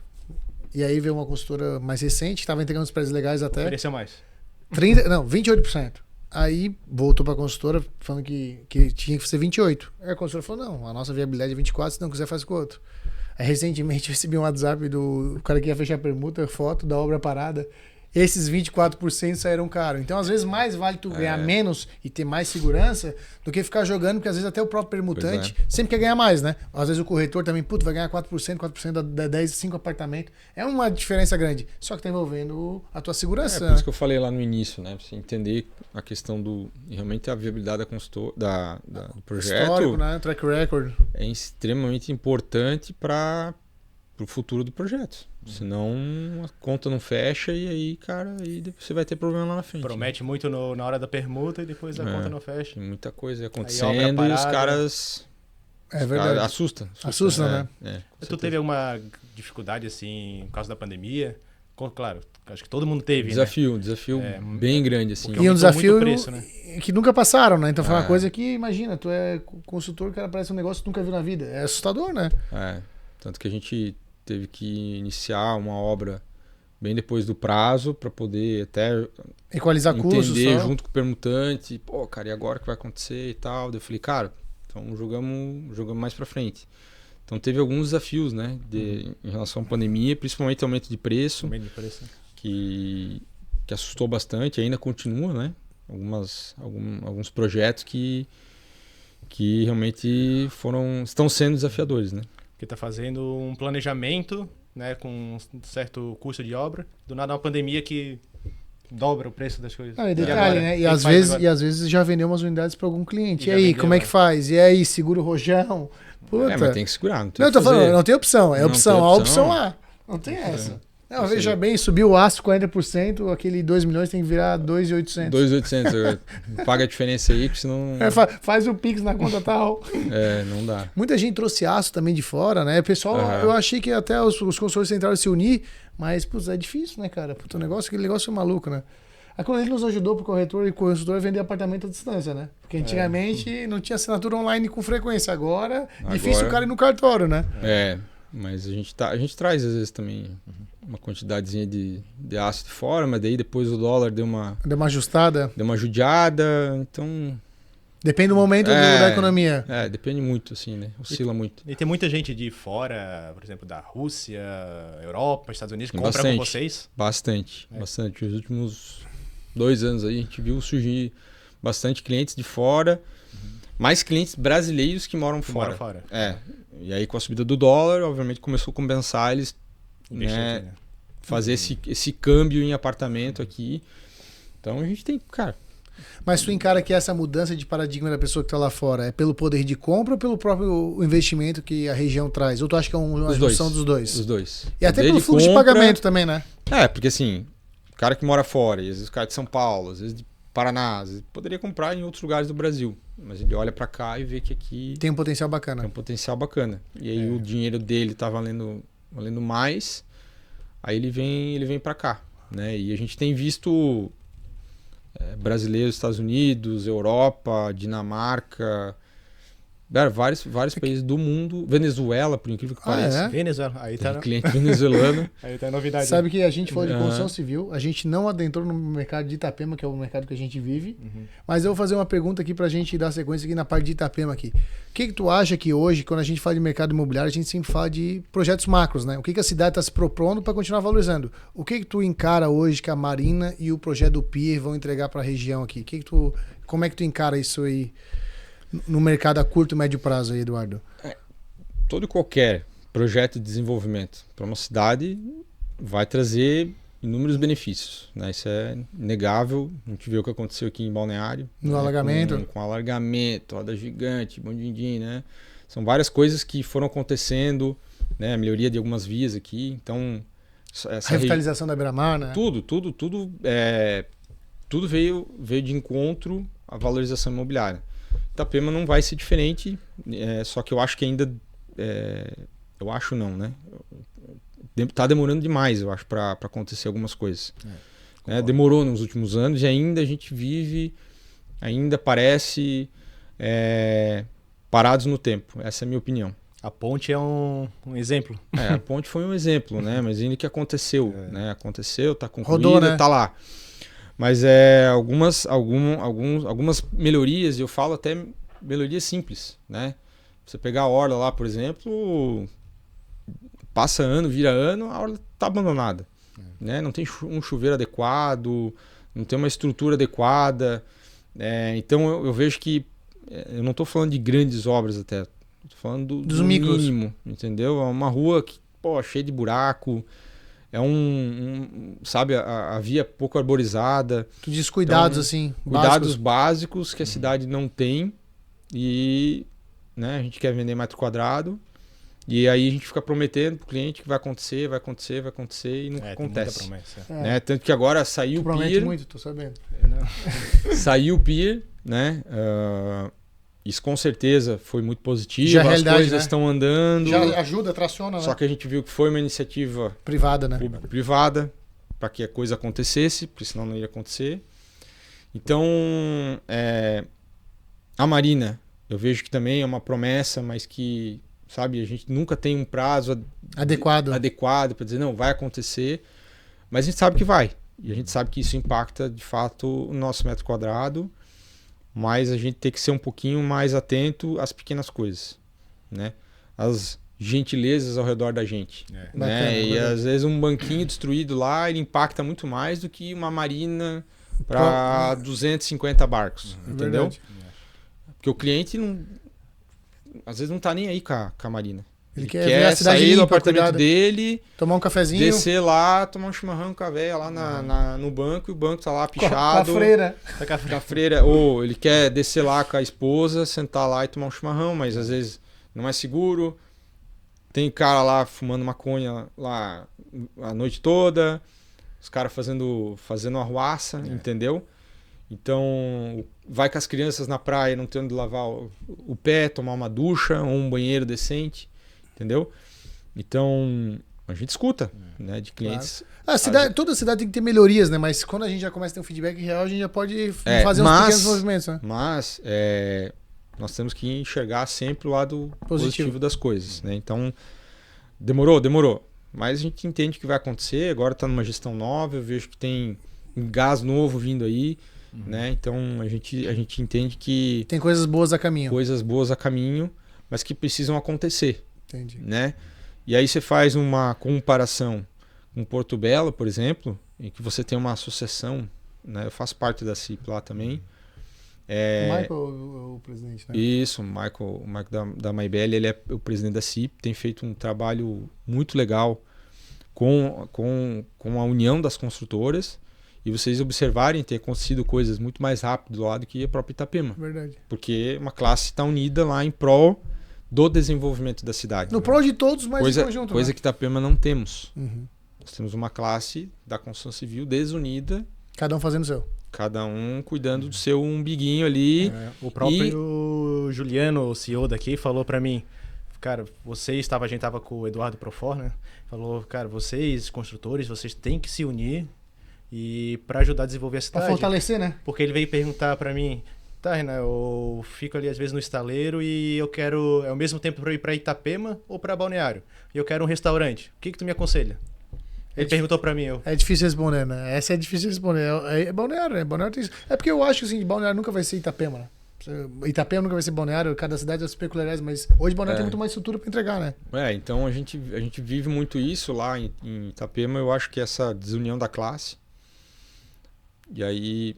Speaker 3: E aí veio uma consultora mais recente, tava entregando os preços legais até.
Speaker 4: Ofereceu mais.
Speaker 3: 28%. Aí voltou para a consultora falando que tinha que ser 28%. Aí a consultora falou, não, a nossa viabilidade é 24%, se não quiser faz com o outro. Aí recentemente eu recebi um WhatsApp do cara que ia fechar a permuta, foto da obra parada. Esses 24% saíram caro. Então, às vezes, mais vale tu ganhar menos e ter mais segurança do que ficar jogando, porque às vezes até o próprio permutante sempre quer ganhar mais, né? Às vezes o corretor também, vai ganhar 4% da 10, 5 apartamentos. É uma diferença grande. Só que tá envolvendo a tua segurança.
Speaker 1: Por isso que eu falei lá no início, né? Pra você entender a questão realmente a viabilidade do projeto.
Speaker 3: Histórico, né? Track record.
Speaker 1: É extremamente importante para o futuro do projeto. Senão a conta não fecha e aí, cara, aí você vai ter problema lá na frente.
Speaker 4: Promete muito na hora da permuta e depois a conta não fecha.
Speaker 1: Tem muita coisa acontecendo e os caras...
Speaker 3: É verdade.
Speaker 1: Assusta,
Speaker 3: né?
Speaker 4: Tu teve alguma dificuldade, assim, por causa da pandemia? Claro, acho que todo mundo teve,
Speaker 1: desafio bem grande, assim.
Speaker 3: E um desafio
Speaker 4: preço, né?
Speaker 3: que nunca passaram, né? Então foi uma coisa que, imagina, tu é consultor, o cara parece um negócio que tu nunca viu na vida. É assustador, né?
Speaker 1: Tanto que a gente teve que iniciar uma obra bem depois do prazo para poder até
Speaker 3: equalizar custos,
Speaker 1: entender junto com o permutante, cara, e agora o que vai acontecer e tal. Daí eu falei, cara, então jogamos mais para frente. Então teve alguns desafios, né, em relação à pandemia, principalmente aumento de preço, que assustou bastante, ainda continua, né? Alguns projetos que realmente estão sendo desafiadores, né?
Speaker 4: Que está fazendo um planejamento, né, com um certo custo de obra, do nada uma pandemia que dobra o preço das coisas.
Speaker 3: E detalhe, né? E às vezes já vendeu umas unidades para algum cliente. E aí, como é que faz? E aí, segura o rojão? Puta.
Speaker 1: Mas tem que segurar, não tem
Speaker 3: eu tô falando, não tem opção. É opção A, opção A. Não tem
Speaker 1: essa.
Speaker 3: essa. Não, veja bem, subiu o aço 40%, aquele 2 milhões tem que virar 2.800.
Speaker 1: 2.800, paga a diferença aí, porque senão...
Speaker 3: Faz o Pix na conta tal.
Speaker 1: Não dá.
Speaker 3: Muita gente trouxe aço também de fora, né? Pessoal, eu achei que até os consultores tentaram se unir, mas, é difícil, né, cara? Aquele negócio é maluco, né? Aquilo ele nos ajudou pro corretor e consultor a vender apartamento à distância, né? Porque antigamente não tinha assinatura online com frequência. Agora, difícil o cara ir no cartório, né?
Speaker 1: Mas a gente traz às vezes também uma quantidadezinha de aço de fora, mas daí depois o dólar deu uma
Speaker 3: ajustada.
Speaker 1: Deu uma judiada, então...
Speaker 3: Depende do momento da economia.
Speaker 1: Depende muito, assim, né? Oscila muito.
Speaker 4: E tem muita gente de fora, por exemplo, da Rússia, Europa, Estados Unidos, que compra com vocês?
Speaker 1: Bastante. Os últimos 2 anos aí a gente viu surgir bastante clientes de fora, mais clientes brasileiros que moram fora. E aí com a subida do dólar, obviamente começou a compensar eles, fazer esse câmbio em apartamento aqui. Então a gente tem, cara...
Speaker 3: Mas tu encara que essa mudança de paradigma da pessoa que está lá fora é pelo poder de compra ou pelo próprio investimento que a região traz? Ou tu acha que é uma junção dos dois?
Speaker 1: Os dois.
Speaker 3: E até
Speaker 1: Poder
Speaker 3: pelo
Speaker 1: de
Speaker 3: fluxo de
Speaker 1: compra-
Speaker 3: pagamento também, né?
Speaker 1: Porque assim, o cara que mora fora, e às vezes o cara de São Paulo, às vezes de Paraná, às vezes poderia comprar em outros lugares do Brasil. Mas ele olha pra cá e vê que aqui
Speaker 3: Tem um potencial
Speaker 1: tem
Speaker 3: bacana.
Speaker 1: um potencial bacana. E aí o dinheiro dele tá valendo mais, aí ele vem para cá, né? E a gente tem visto brasileiros, Estados Unidos, Europa, Dinamarca, vários países do mundo, Venezuela, por incrível que pareça.
Speaker 4: Venezuela, aí tá,
Speaker 1: Tem cliente venezuelano.
Speaker 4: aí tá novidade.
Speaker 3: Sabe que a gente falou de
Speaker 1: Aham.
Speaker 3: construção civil, a gente não adentrou no mercado de Itapema, que é o mercado que a gente vive, mas eu vou fazer uma pergunta aqui pra gente dar sequência aqui na parte de Itapema aqui. O que tu acha que hoje, quando a gente fala de mercado imobiliário, a gente sempre fala de projetos macros, né? O que a cidade está se propondo para continuar valorizando? O que tu encara hoje que a Marina e o projeto do Pier vão entregar para a região aqui? Como é que tu encara isso aí no mercado a curto e médio prazo aí, Eduardo?
Speaker 1: Todo e qualquer projeto de desenvolvimento para uma cidade vai trazer inúmeros benefícios, né? Isso é inegável. A gente viu o que aconteceu aqui em Balneário.
Speaker 3: No
Speaker 1: né?
Speaker 3: alagamento.
Speaker 1: Com alargamento, roda gigante, bom din-din, né? São várias coisas que foram acontecendo, né? A melhoria de algumas vias aqui. Então,
Speaker 3: A revitalização da Beira-Mar, né?
Speaker 1: tudo veio de encontro à valorização imobiliária. Itapema não vai ser diferente, só que eu acho que ainda... eu acho não, né? Tá demorando demais, eu acho, para acontecer algumas coisas. Demorou nos últimos anos e ainda a gente vive, ainda parece parados no tempo. Essa é a minha opinião.
Speaker 4: A ponte é um exemplo.
Speaker 1: A ponte foi um exemplo, né? Mas ainda que aconteceu, né? Aconteceu, tá concluída,
Speaker 3: Rodou, né?
Speaker 1: tá lá. Mas algumas melhorias, e eu falo até melhorias simples, né? Você pegar a orla lá, por exemplo, passa ano, vira ano, a orla tá abandonada, né? Não tem um chuveiro adequado, não tem uma estrutura adequada. Então eu vejo que eu não estou falando de grandes obras até, estou falando
Speaker 3: Dos
Speaker 1: do
Speaker 3: micros.
Speaker 1: mínimo, entendeu? É uma rua que, cheia de buraco, sabe, a via pouco arborizada.
Speaker 3: Tu diz cuidados,
Speaker 1: Então,
Speaker 3: assim,
Speaker 1: Cuidados
Speaker 3: básicos.
Speaker 1: básicos que a cidade não tem e, né, a gente quer vender metro quadrado e aí a gente fica prometendo pro cliente que vai acontecer e não
Speaker 4: Tem muita
Speaker 1: acontece.
Speaker 4: promessa.
Speaker 1: Né? Tanto que agora saiu
Speaker 3: Tu
Speaker 1: o
Speaker 3: promete
Speaker 1: Pier,
Speaker 3: muito, tô sabendo.
Speaker 1: saiu o Pier, né? Isso com certeza foi muito positivo,
Speaker 3: Já é
Speaker 1: as
Speaker 3: realidade,
Speaker 1: coisas
Speaker 3: né?
Speaker 1: estão andando,
Speaker 3: Já ajuda, traciona, né?
Speaker 1: só que a gente viu que foi uma iniciativa
Speaker 3: Privada, né?
Speaker 1: privada para que a coisa acontecesse, porque senão não ia acontecer. Então, a Marina, eu vejo que também é uma promessa, mas que, sabe, a gente nunca tem um prazo
Speaker 3: Adequado.
Speaker 1: para dizer, não, vai acontecer, mas a gente sabe que vai. E a gente sabe que isso impacta, de fato, o nosso metro quadrado, mas a gente tem que ser um pouquinho mais atento às pequenas coisas, né? As gentilezas ao redor da gente.
Speaker 3: Bacana,
Speaker 1: Né? E
Speaker 3: bacana.
Speaker 1: às vezes um banquinho destruído lá, ele impacta muito mais do que uma marina para 250 barcos, entendeu?
Speaker 3: Verdade.
Speaker 1: Porque o cliente às vezes não tá nem aí com a marina.
Speaker 3: Ele quer ver a cidade
Speaker 1: sair do
Speaker 3: limpa,
Speaker 1: apartamento
Speaker 3: cuidada.
Speaker 1: dele,
Speaker 3: Tomar um cafezinho
Speaker 1: descer lá, tomar um chimarrão com a véia lá no banco, e o banco tá lá
Speaker 3: com a
Speaker 1: pichado.
Speaker 3: freira.
Speaker 1: Com a freira. Ou ele quer descer lá com a esposa, sentar lá e tomar um chimarrão, mas às vezes não é seguro. Tem cara lá fumando maconha lá a noite toda, os caras fazendo arruaça, entendeu? Então, vai com as crianças na praia não tendo de lavar o pé, tomar uma ducha ou um banheiro decente, entendeu? Então, a gente escuta, né, de clientes.
Speaker 3: Toda cidade tem que ter melhorias, né? Mas quando a gente já começa a ter um feedback real, a gente já pode fazer uns
Speaker 1: mas-
Speaker 3: pequenos movimentos, né?
Speaker 1: Mas nós temos que enxergar sempre o lado positivo das coisas, né? Então, demorou. Mas a gente entende que vai acontecer. Agora está numa gestão nova, eu vejo que tem um gás novo vindo aí, né? Então, a gente entende que
Speaker 3: Tem coisas boas a caminho.
Speaker 1: coisas boas a caminho, mas que precisam acontecer,
Speaker 3: Entendi.
Speaker 1: né? E aí você faz uma comparação com Porto Belo, por exemplo, em que você tem uma associação, né? Eu faço parte da CIP lá também.
Speaker 3: O Michael é o presidente, né?
Speaker 1: Isso, o Michael da Maibelli, ele é o presidente da CIP, tem feito um trabalho muito legal com a união das construtoras e vocês observarem, ter acontecido coisas muito mais rápido lá do que a própria Itapema.
Speaker 3: Verdade.
Speaker 1: Porque uma classe está unida lá em prol do desenvolvimento da cidade.
Speaker 3: No prol de todos, mas em conjunto.
Speaker 1: Coisa
Speaker 3: né?
Speaker 1: que Itapema não temos.
Speaker 3: Uhum.
Speaker 1: Nós temos uma classe da construção civil desunida,
Speaker 3: Cada um fazendo o seu.
Speaker 1: cada um cuidando do seu umbiguinho ali.
Speaker 4: O próprio Juliano, o CEO daqui, falou pra mim, cara, a gente tava com o Eduardo Profor, né? Falou, cara, vocês, construtores, vocês têm que se unir e para ajudar a desenvolver a cidade.
Speaker 3: Pra fortalecer, né?
Speaker 4: Porque ele veio perguntar pra mim, tá, Renan, eu fico ali às vezes no estaleiro e eu quero, ao mesmo tempo pra eu ir pra Itapema ou pra Balneário. E eu quero um restaurante. O que tu me aconselha? Ele perguntou pra mim, eu...
Speaker 3: É difícil responder, né? Essa é difícil responder. É Balneário, né? Balneário tem isso. É porque eu acho que assim, Balneário nunca vai ser Itapema, né? Itapema nunca vai ser Balneário, cada cidade tem as peculiaridades, mas hoje Balneário tem muito mais estrutura pra entregar, né?
Speaker 1: Então a gente vive muito isso lá em Itapema. Eu acho que essa desunião da classe. E aí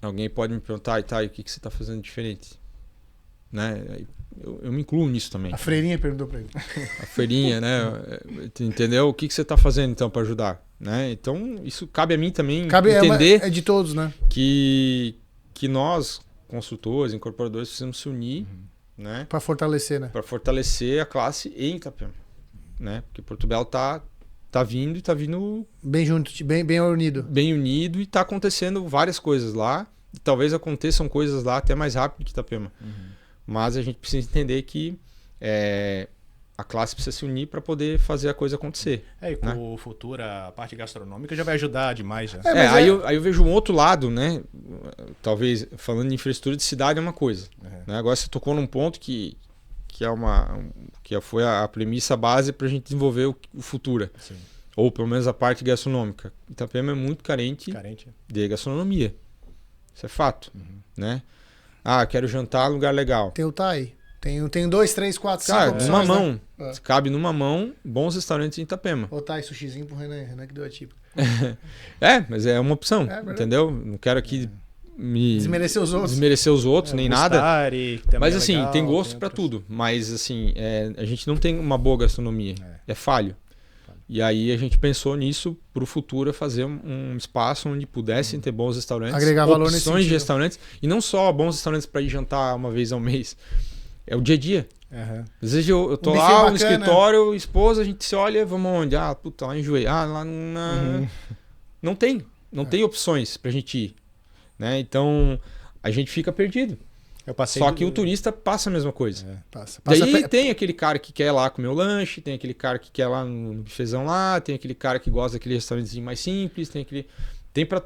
Speaker 1: alguém pode me perguntar, e o que você está fazendo diferente? Né? Eu me incluo nisso também.
Speaker 3: A freirinha perguntou pra ele.
Speaker 1: A feirinha, né? Entendeu? O que você está fazendo então para ajudar? Né? Então isso cabe a mim também entender
Speaker 3: é de todos, né?
Speaker 1: que nós, construtores, incorporadores, precisamos se unir, né?
Speaker 3: Pra fortalecer, né?
Speaker 1: Para fortalecer a classe em Itapema, né? Porque Porto Belo tá vindo e tá vindo
Speaker 3: Bem junto, bem unido.
Speaker 1: bem unido e tá acontecendo várias coisas lá. E talvez aconteçam coisas lá até mais rápido que Itapema. Mas a gente precisa entender que a classe precisa se unir para poder fazer a coisa acontecer.
Speaker 4: E com o futuro, a parte gastronômica já vai ajudar demais. Já.
Speaker 1: Aí eu vejo um outro lado, né? Talvez, falando de infraestrutura de cidade é uma coisa. Né? Agora você tocou num ponto que foi a premissa base para a gente desenvolver o futuro.
Speaker 4: Sim.
Speaker 1: Ou pelo menos a parte gastronômica. Itapema é muito carente de gastronomia. Isso é fato. Né? Quero jantar em lugar legal.
Speaker 3: Tem o TAI. Tem 2, 3, 4, 5
Speaker 1: Cara,
Speaker 3: opções,
Speaker 1: numa
Speaker 3: né?
Speaker 1: mão. Cabe numa mão bons restaurantes em Itapema.
Speaker 3: O TAI, sushizinho pro Renan que deu a típica.
Speaker 1: Mas é uma opção,
Speaker 3: verdade.
Speaker 1: entendeu? Não quero aqui me
Speaker 3: Desmerecer os outros.
Speaker 1: nem nada. Mas assim,
Speaker 4: legal,
Speaker 1: tem gosto para tudo. Mas assim, a gente não tem uma boa gastronomia. É falho. E aí a gente pensou nisso para o futuro, fazer um espaço onde pudessem ter bons restaurantes,
Speaker 3: agregar valor nesse
Speaker 1: opções de
Speaker 3: sentido.
Speaker 1: restaurantes, e não só bons restaurantes para ir jantar uma vez ao mês. É o dia a dia. Às vezes eu tô
Speaker 3: buffet
Speaker 1: lá
Speaker 3: bacana.
Speaker 1: no escritório, esposa, a gente se olha, vamos onde? Puta, lá enjoei. Lá não tem opções pra gente ir. Né? Então a gente fica perdido. Só que o turista passa a mesma coisa.
Speaker 3: Passa
Speaker 1: Daí tem aquele cara que quer ir lá comer o lanche, tem aquele cara que quer ir lá no bifezão lá, tem aquele cara que gosta daquele restaurantezinho mais simples, tem pra...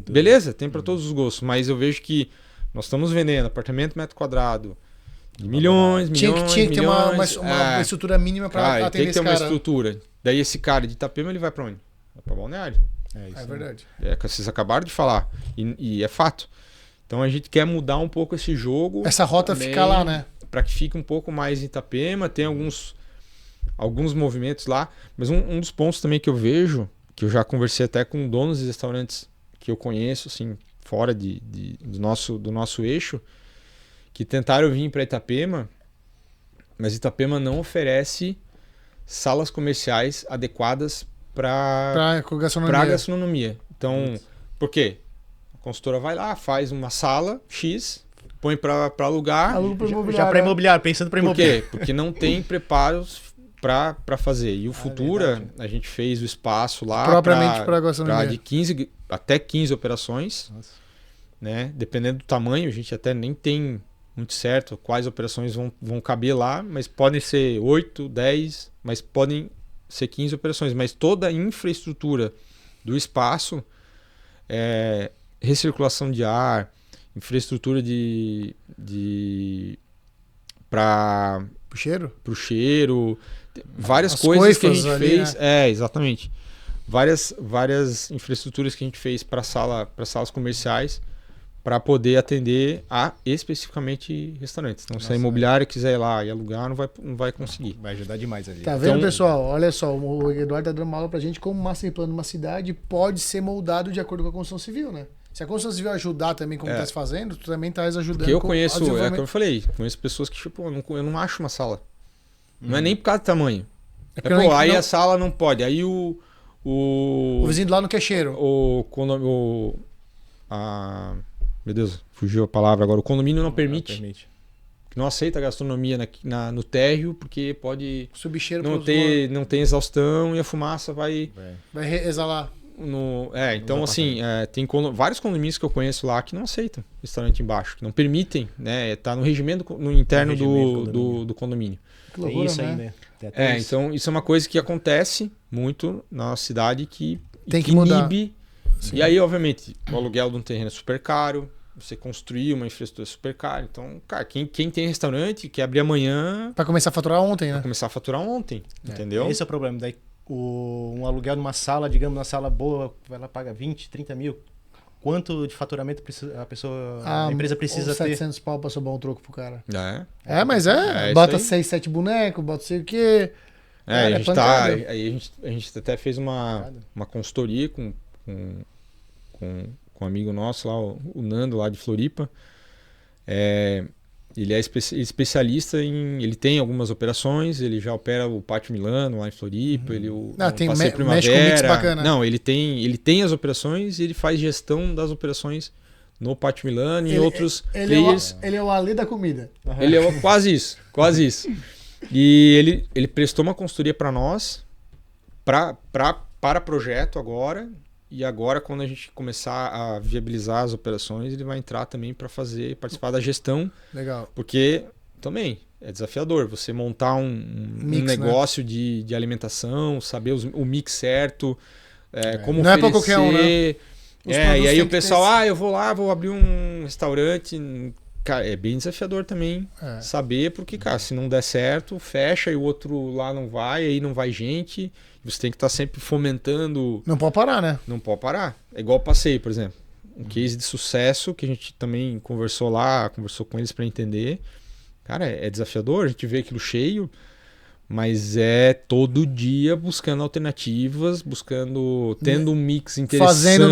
Speaker 1: Beleza, tem pra todos os gostos, mas eu vejo que nós estamos vendendo apartamento metro quadrado de milhões.
Speaker 3: Tinha que ter uma estrutura mínima pra atender
Speaker 1: tem que ter
Speaker 3: esse
Speaker 1: uma
Speaker 3: cara.
Speaker 1: estrutura. Daí esse cara de Itapema, ele vai pra onde? Vai pra Balneário.
Speaker 3: É verdade.
Speaker 1: Que vocês acabaram de falar. E é fato. Então a gente quer mudar um pouco esse jogo.
Speaker 3: Essa rota fica lá, né?
Speaker 1: Para que fique um pouco mais em Itapema. Tem alguns movimentos lá. Mas um dos pontos também que eu vejo, que eu já conversei até com donos de restaurantes que eu conheço, assim, fora do nosso eixo, que tentaram vir para Itapema, mas Itapema não oferece salas comerciais adequadas para gastronomia. Então, por quê? A consultora vai lá, faz uma sala X, põe para alugar.
Speaker 4: Já para imobiliário, pensando para imobiliário.
Speaker 1: Por quê? Porque não tem preparos para fazer. E o Futura, a gente fez o espaço lá
Speaker 3: propriamente para gastronomia.
Speaker 1: De até 15 operações. Né? Dependendo do tamanho, a gente até nem tem muito certo quais operações vão caber lá, mas podem ser 8, 10, mas podem ser 15 operações. Mas toda a infraestrutura do espaço, recirculação de ar, infraestrutura para o cheiro, várias coisas que a gente fez. Né? Exatamente. Várias infraestruturas que a gente fez para salas comerciais para poder atender especificamente restaurantes. Então, se a imobiliária quiser ir lá e alugar, não vai conseguir.
Speaker 4: Vai ajudar demais ali.
Speaker 3: Tá vendo, pessoal? Olha só, o Eduardo tá dando uma aula pra gente como o master plan de uma cidade pode ser moldado de acordo com a construção civil, né? Se a construção civil ajudar também como tá se fazendo, tu também tá ajudando.
Speaker 1: Porque eu conheço, como eu falei, conheço pessoas que, tipo, eu não acho uma sala. Não é nem por causa do tamanho. Aí a sala não pode. Aí o
Speaker 3: O vizinho do lado não quer cheiro.
Speaker 1: Meu Deus, fugiu a palavra agora. O condomínio não permite.
Speaker 4: Permite.
Speaker 1: Não aceita a gastronomia no térreo, porque pode
Speaker 3: Subir cheiro
Speaker 1: não
Speaker 3: pros
Speaker 1: não tem exaustão e a fumaça vai...
Speaker 3: Vai exalar.
Speaker 1: Então assim, tem vários condomínios que eu conheço lá que não aceitam restaurante embaixo, que não permitem, né? Tá no regimento no interno do condomínio.
Speaker 3: Que loucura,
Speaker 4: Tem isso
Speaker 3: né?
Speaker 4: aí, né? Tem até isso.
Speaker 1: Então isso é uma coisa que acontece muito na nossa cidade que
Speaker 3: Tem que mudar.
Speaker 1: inibe. E aí, obviamente, o aluguel de um terreno é super caro, você construir uma infraestrutura é super caro. Então, cara, quem tem restaurante quer abrir amanhã,
Speaker 3: Pra começar a faturar ontem, né?
Speaker 1: vai começar a faturar ontem, entendeu?
Speaker 4: Esse é o problema. Daí, um aluguel de uma sala, digamos, uma sala boa, ela paga 20, 30 mil. Quanto de faturamento a empresa precisa ter?
Speaker 3: 700 pau pra sobrar um troco pro cara.
Speaker 1: Mas
Speaker 3: bota
Speaker 1: isso aí.
Speaker 3: 6, 7 bonecos, bota sei o quê. Cara, pancada.
Speaker 1: A gente até fez uma consultoria com um amigo nosso lá, o Nando, lá de Floripa. Ele é especialista ele tem algumas operações, ele já opera o Pátio Milano lá em Floripa,
Speaker 3: tem
Speaker 1: Passeio
Speaker 3: mexe com mix bacana.
Speaker 1: Não, ele tem as operações e ele faz gestão das operações no Pátio Milano e em outros players.
Speaker 3: Ele é o Ali da comida.
Speaker 1: Ele é quase isso, quase isso. E ele prestou uma consultoria para nós, para projeto agora. E agora, quando a gente começar a viabilizar as operações, ele vai entrar também para participar da gestão.
Speaker 3: Legal.
Speaker 1: Porque também é desafiador você montar um negócio, né, de alimentação, saber o mix certo, como
Speaker 3: não
Speaker 1: oferecer.
Speaker 3: É para qualquer um, né?
Speaker 1: E aí o pessoal, eu vou abrir um restaurante. Cara, é bem desafiador também saber, porque, cara, se não der certo, fecha e o outro lá não vai, aí não vai gente. Você tem que estar sempre fomentando.
Speaker 3: Não pode parar, né?
Speaker 1: Não pode parar. É igual o passeio, por exemplo. Um case de sucesso que a gente também conversou com eles para entender. Cara, é desafiador, a gente vê aquilo cheio, mas é todo dia buscando alternativas, tendo um mix interessante.
Speaker 3: Fazendo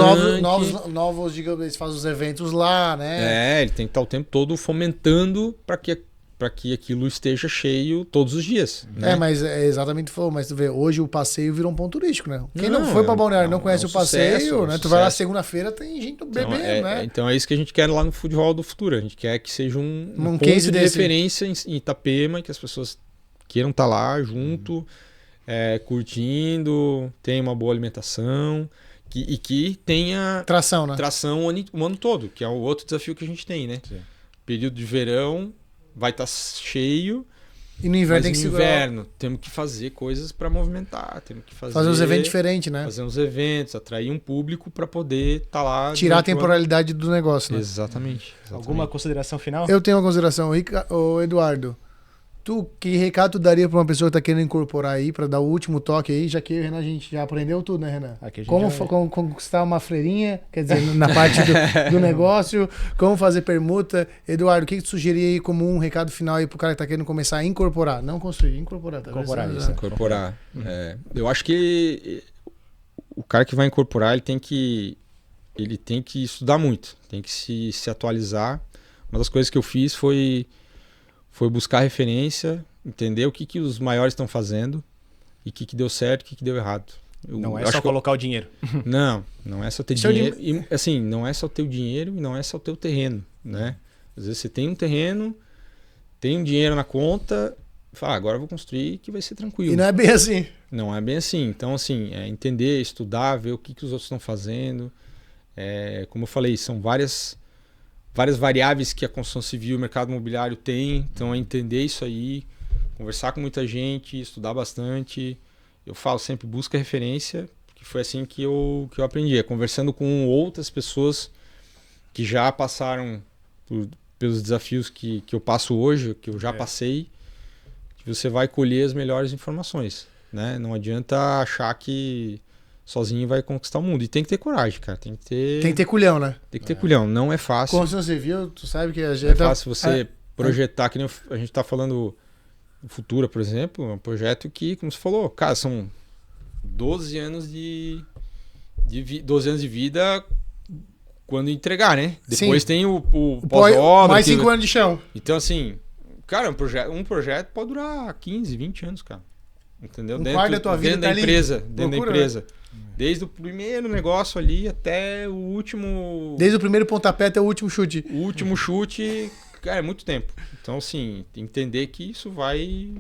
Speaker 3: novos, digamos, eles fazem os eventos lá, né?
Speaker 1: Ele tem que estar o tempo todo fomentando para que aquilo esteja cheio todos os dias. Né?
Speaker 3: Mas é exatamente o que falou. Mas tu vê, hoje o passeio virou um ponto turístico, né? Quem não foi pra Balneário não conhece o passeio, né? Tu vai lá segunda-feira, tem gente bebendo, né?
Speaker 1: Então é isso que a gente quer lá no Food Hall do Futuro. A gente quer que seja um ponto
Speaker 3: case
Speaker 1: de
Speaker 3: desse.
Speaker 1: referência em Itapema, que as pessoas queiram estar lá junto, curtindo, tenha uma boa alimentação e que tenha
Speaker 3: tração, né?
Speaker 1: Tração o ano todo, que é o outro desafio que a gente tem, né? Sim. Período de verão vai estar cheio.
Speaker 3: E no inverno
Speaker 1: tem que
Speaker 3: segurar.
Speaker 1: Temos que fazer coisas para movimentar, temos que fazer
Speaker 3: uns eventos diferentes, né?
Speaker 1: Fazer uns eventos, atrair um público para poder estar lá.
Speaker 3: Tirar a temporalidade do negócio, né?
Speaker 1: Exatamente.
Speaker 4: Alguma consideração final?
Speaker 3: Eu tenho uma consideração. Ô, Eduardo, que recado tu daria para uma pessoa que tá querendo incorporar aí, para dar o último toque aí, já que eu e o Renan, a gente já aprendeu tudo, né, Renan? Como conquistar uma freirinha, quer dizer, na parte do negócio, como fazer permuta. Eduardo, o que tu sugeria aí como um recado final aí pro cara que tá querendo começar a incorporar? Não construir, incorporar. Tá?
Speaker 1: Incorporar. Eu acho que o cara que vai incorporar, ele tem que estudar muito, tem que se atualizar. Uma das coisas que eu fiz foi buscar referência, entender o que os maiores estão fazendo e o que deu certo e o que deu errado.
Speaker 4: Não é só colocar o dinheiro.
Speaker 1: Não é só ter dinheiro. E, assim, não é só ter o dinheiro e não é só ter o terreno, né? Às vezes você tem um terreno, tem um dinheiro na conta, fala, agora eu vou construir que vai ser tranquilo.
Speaker 3: E não é bem assim.
Speaker 1: Não é bem assim. Então, assim, entender, estudar, ver o que os outros estão fazendo. Como eu falei, são várias variáveis que a construção civil e o mercado imobiliário tem. Então, é entender isso aí, conversar com muita gente, estudar bastante. Eu falo sempre, busca referência, porque foi assim que eu aprendi. Conversando com outras pessoas que já passaram pelos desafios que eu passo hoje, que eu já passei, que você vai colher as melhores informações. Né? Não adianta achar que sozinho vai conquistar o mundo. E tem que ter coragem, cara. Tem que ter
Speaker 3: culhão, né?
Speaker 1: Tem que ter culhão. Não é fácil.
Speaker 3: Construção civil, tu sabe que a gente...
Speaker 1: Não é fácil você projetar, que nem a gente tá falando o Futura, por exemplo, é um projeto que, como você falou, cara, são 12 anos de 12 anos de vida quando entregar, né? Depois tem o pós-obra.
Speaker 3: Mais 5 anos de chão.
Speaker 1: Então, assim, cara, um projeto pode durar 15, 20 anos, cara. Entendeu?
Speaker 3: Um quarto da tua vida
Speaker 1: dentro da
Speaker 3: tá ali.
Speaker 1: empresa. Dentro da
Speaker 3: Loucura,
Speaker 1: empresa. Desde o primeiro negócio ali até o último.
Speaker 3: Desde o primeiro pontapé até o último chute.
Speaker 1: O último chute, cara, é muito tempo. Então, assim, entender que isso vai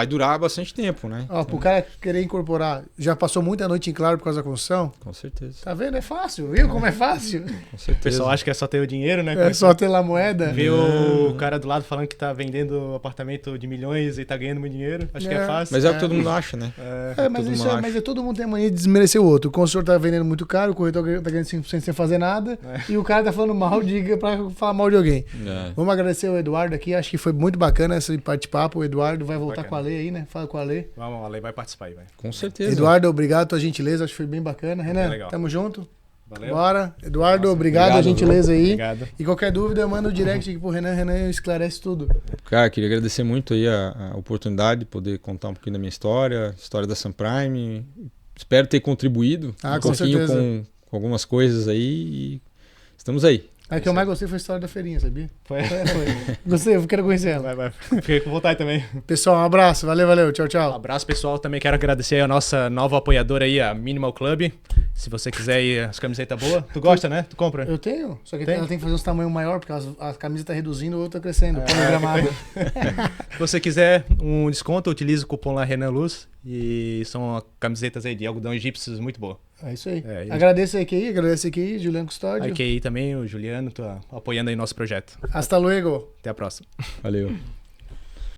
Speaker 1: durar bastante tempo, né?
Speaker 3: Ó, pro cara querer incorporar, já passou muita noite em claro por causa da construção?
Speaker 1: Com certeza.
Speaker 3: Tá vendo? É fácil, viu como é fácil?
Speaker 1: Com
Speaker 4: O
Speaker 1: certeza.
Speaker 4: pessoal acha que é só ter o dinheiro, né?
Speaker 3: É só ter lá a moeda.
Speaker 4: Ver o cara do lado falando que tá vendendo apartamento de milhões e tá ganhando muito dinheiro. Acho que é fácil.
Speaker 1: Mas é o que todo mundo acha, né?
Speaker 3: Mas,
Speaker 1: todo
Speaker 3: isso
Speaker 1: mundo
Speaker 3: mas
Speaker 1: acha.
Speaker 3: todo mundo tem a mania de desmerecer o outro. O construtor tá vendendo muito caro, o corretor tá ganhando 5% sem fazer nada, e o cara tá falando mal pra falar mal de alguém.
Speaker 1: É.
Speaker 3: Vamos agradecer o Eduardo aqui, acho que foi muito bacana esse bate-papo. O Eduardo vai voltar
Speaker 4: Bacana.
Speaker 3: com a Lei aí, né? Fala com a Lei.
Speaker 4: Vamos, a Lei vai participar aí, vai.
Speaker 1: Com certeza.
Speaker 3: Eduardo, obrigado pela gentileza, acho que foi bem bacana. Renan,
Speaker 4: legal.
Speaker 3: tamo junto.
Speaker 4: Valeu.
Speaker 3: Bora. Eduardo, obrigado a
Speaker 1: obrigado,
Speaker 3: gentileza aí.
Speaker 4: Obrigado.
Speaker 3: E qualquer dúvida, manda o direct aqui pro Renan. Renan esclarece tudo.
Speaker 1: Cara, queria agradecer muito aí a oportunidade de poder contar um pouquinho da minha história da Sunprime. Espero ter contribuído um
Speaker 3: com
Speaker 1: pouquinho
Speaker 3: certeza.
Speaker 1: com algumas coisas aí e estamos aí.
Speaker 3: A que eu mais gostei foi a história da feirinha, sabia?
Speaker 4: Foi.
Speaker 3: Gostei, eu quero conhecer ela.
Speaker 4: Vai. Fiquei com vontade também.
Speaker 3: Pessoal, um abraço. Valeu. Tchau,
Speaker 4: Um
Speaker 3: tchau.
Speaker 4: abraço, pessoal. Também quero agradecer a nossa nova apoiadora aí, a Minimal Club. Se você quiser aí as camisetas boas. Tu gosta, né? Tu compra?
Speaker 3: Eu tenho, só que
Speaker 4: Tem?
Speaker 3: ela tem que fazer uns tamanhos maior, porque a camisa tá reduzindo, a outra tá crescendo. Põe gramado.
Speaker 4: Se você quiser um desconto, utilize o cupom lá Renan Luz. E são camisetas aí de algodão egípcios muito boa.
Speaker 3: É isso aí.
Speaker 4: É, e-
Speaker 3: Agradeço a EQI, Juliano Custódio.
Speaker 4: A IKEA também, o Juliano, tá apoiando aí nosso projeto.
Speaker 3: Hasta luego.
Speaker 4: Até a próxima.
Speaker 1: Valeu.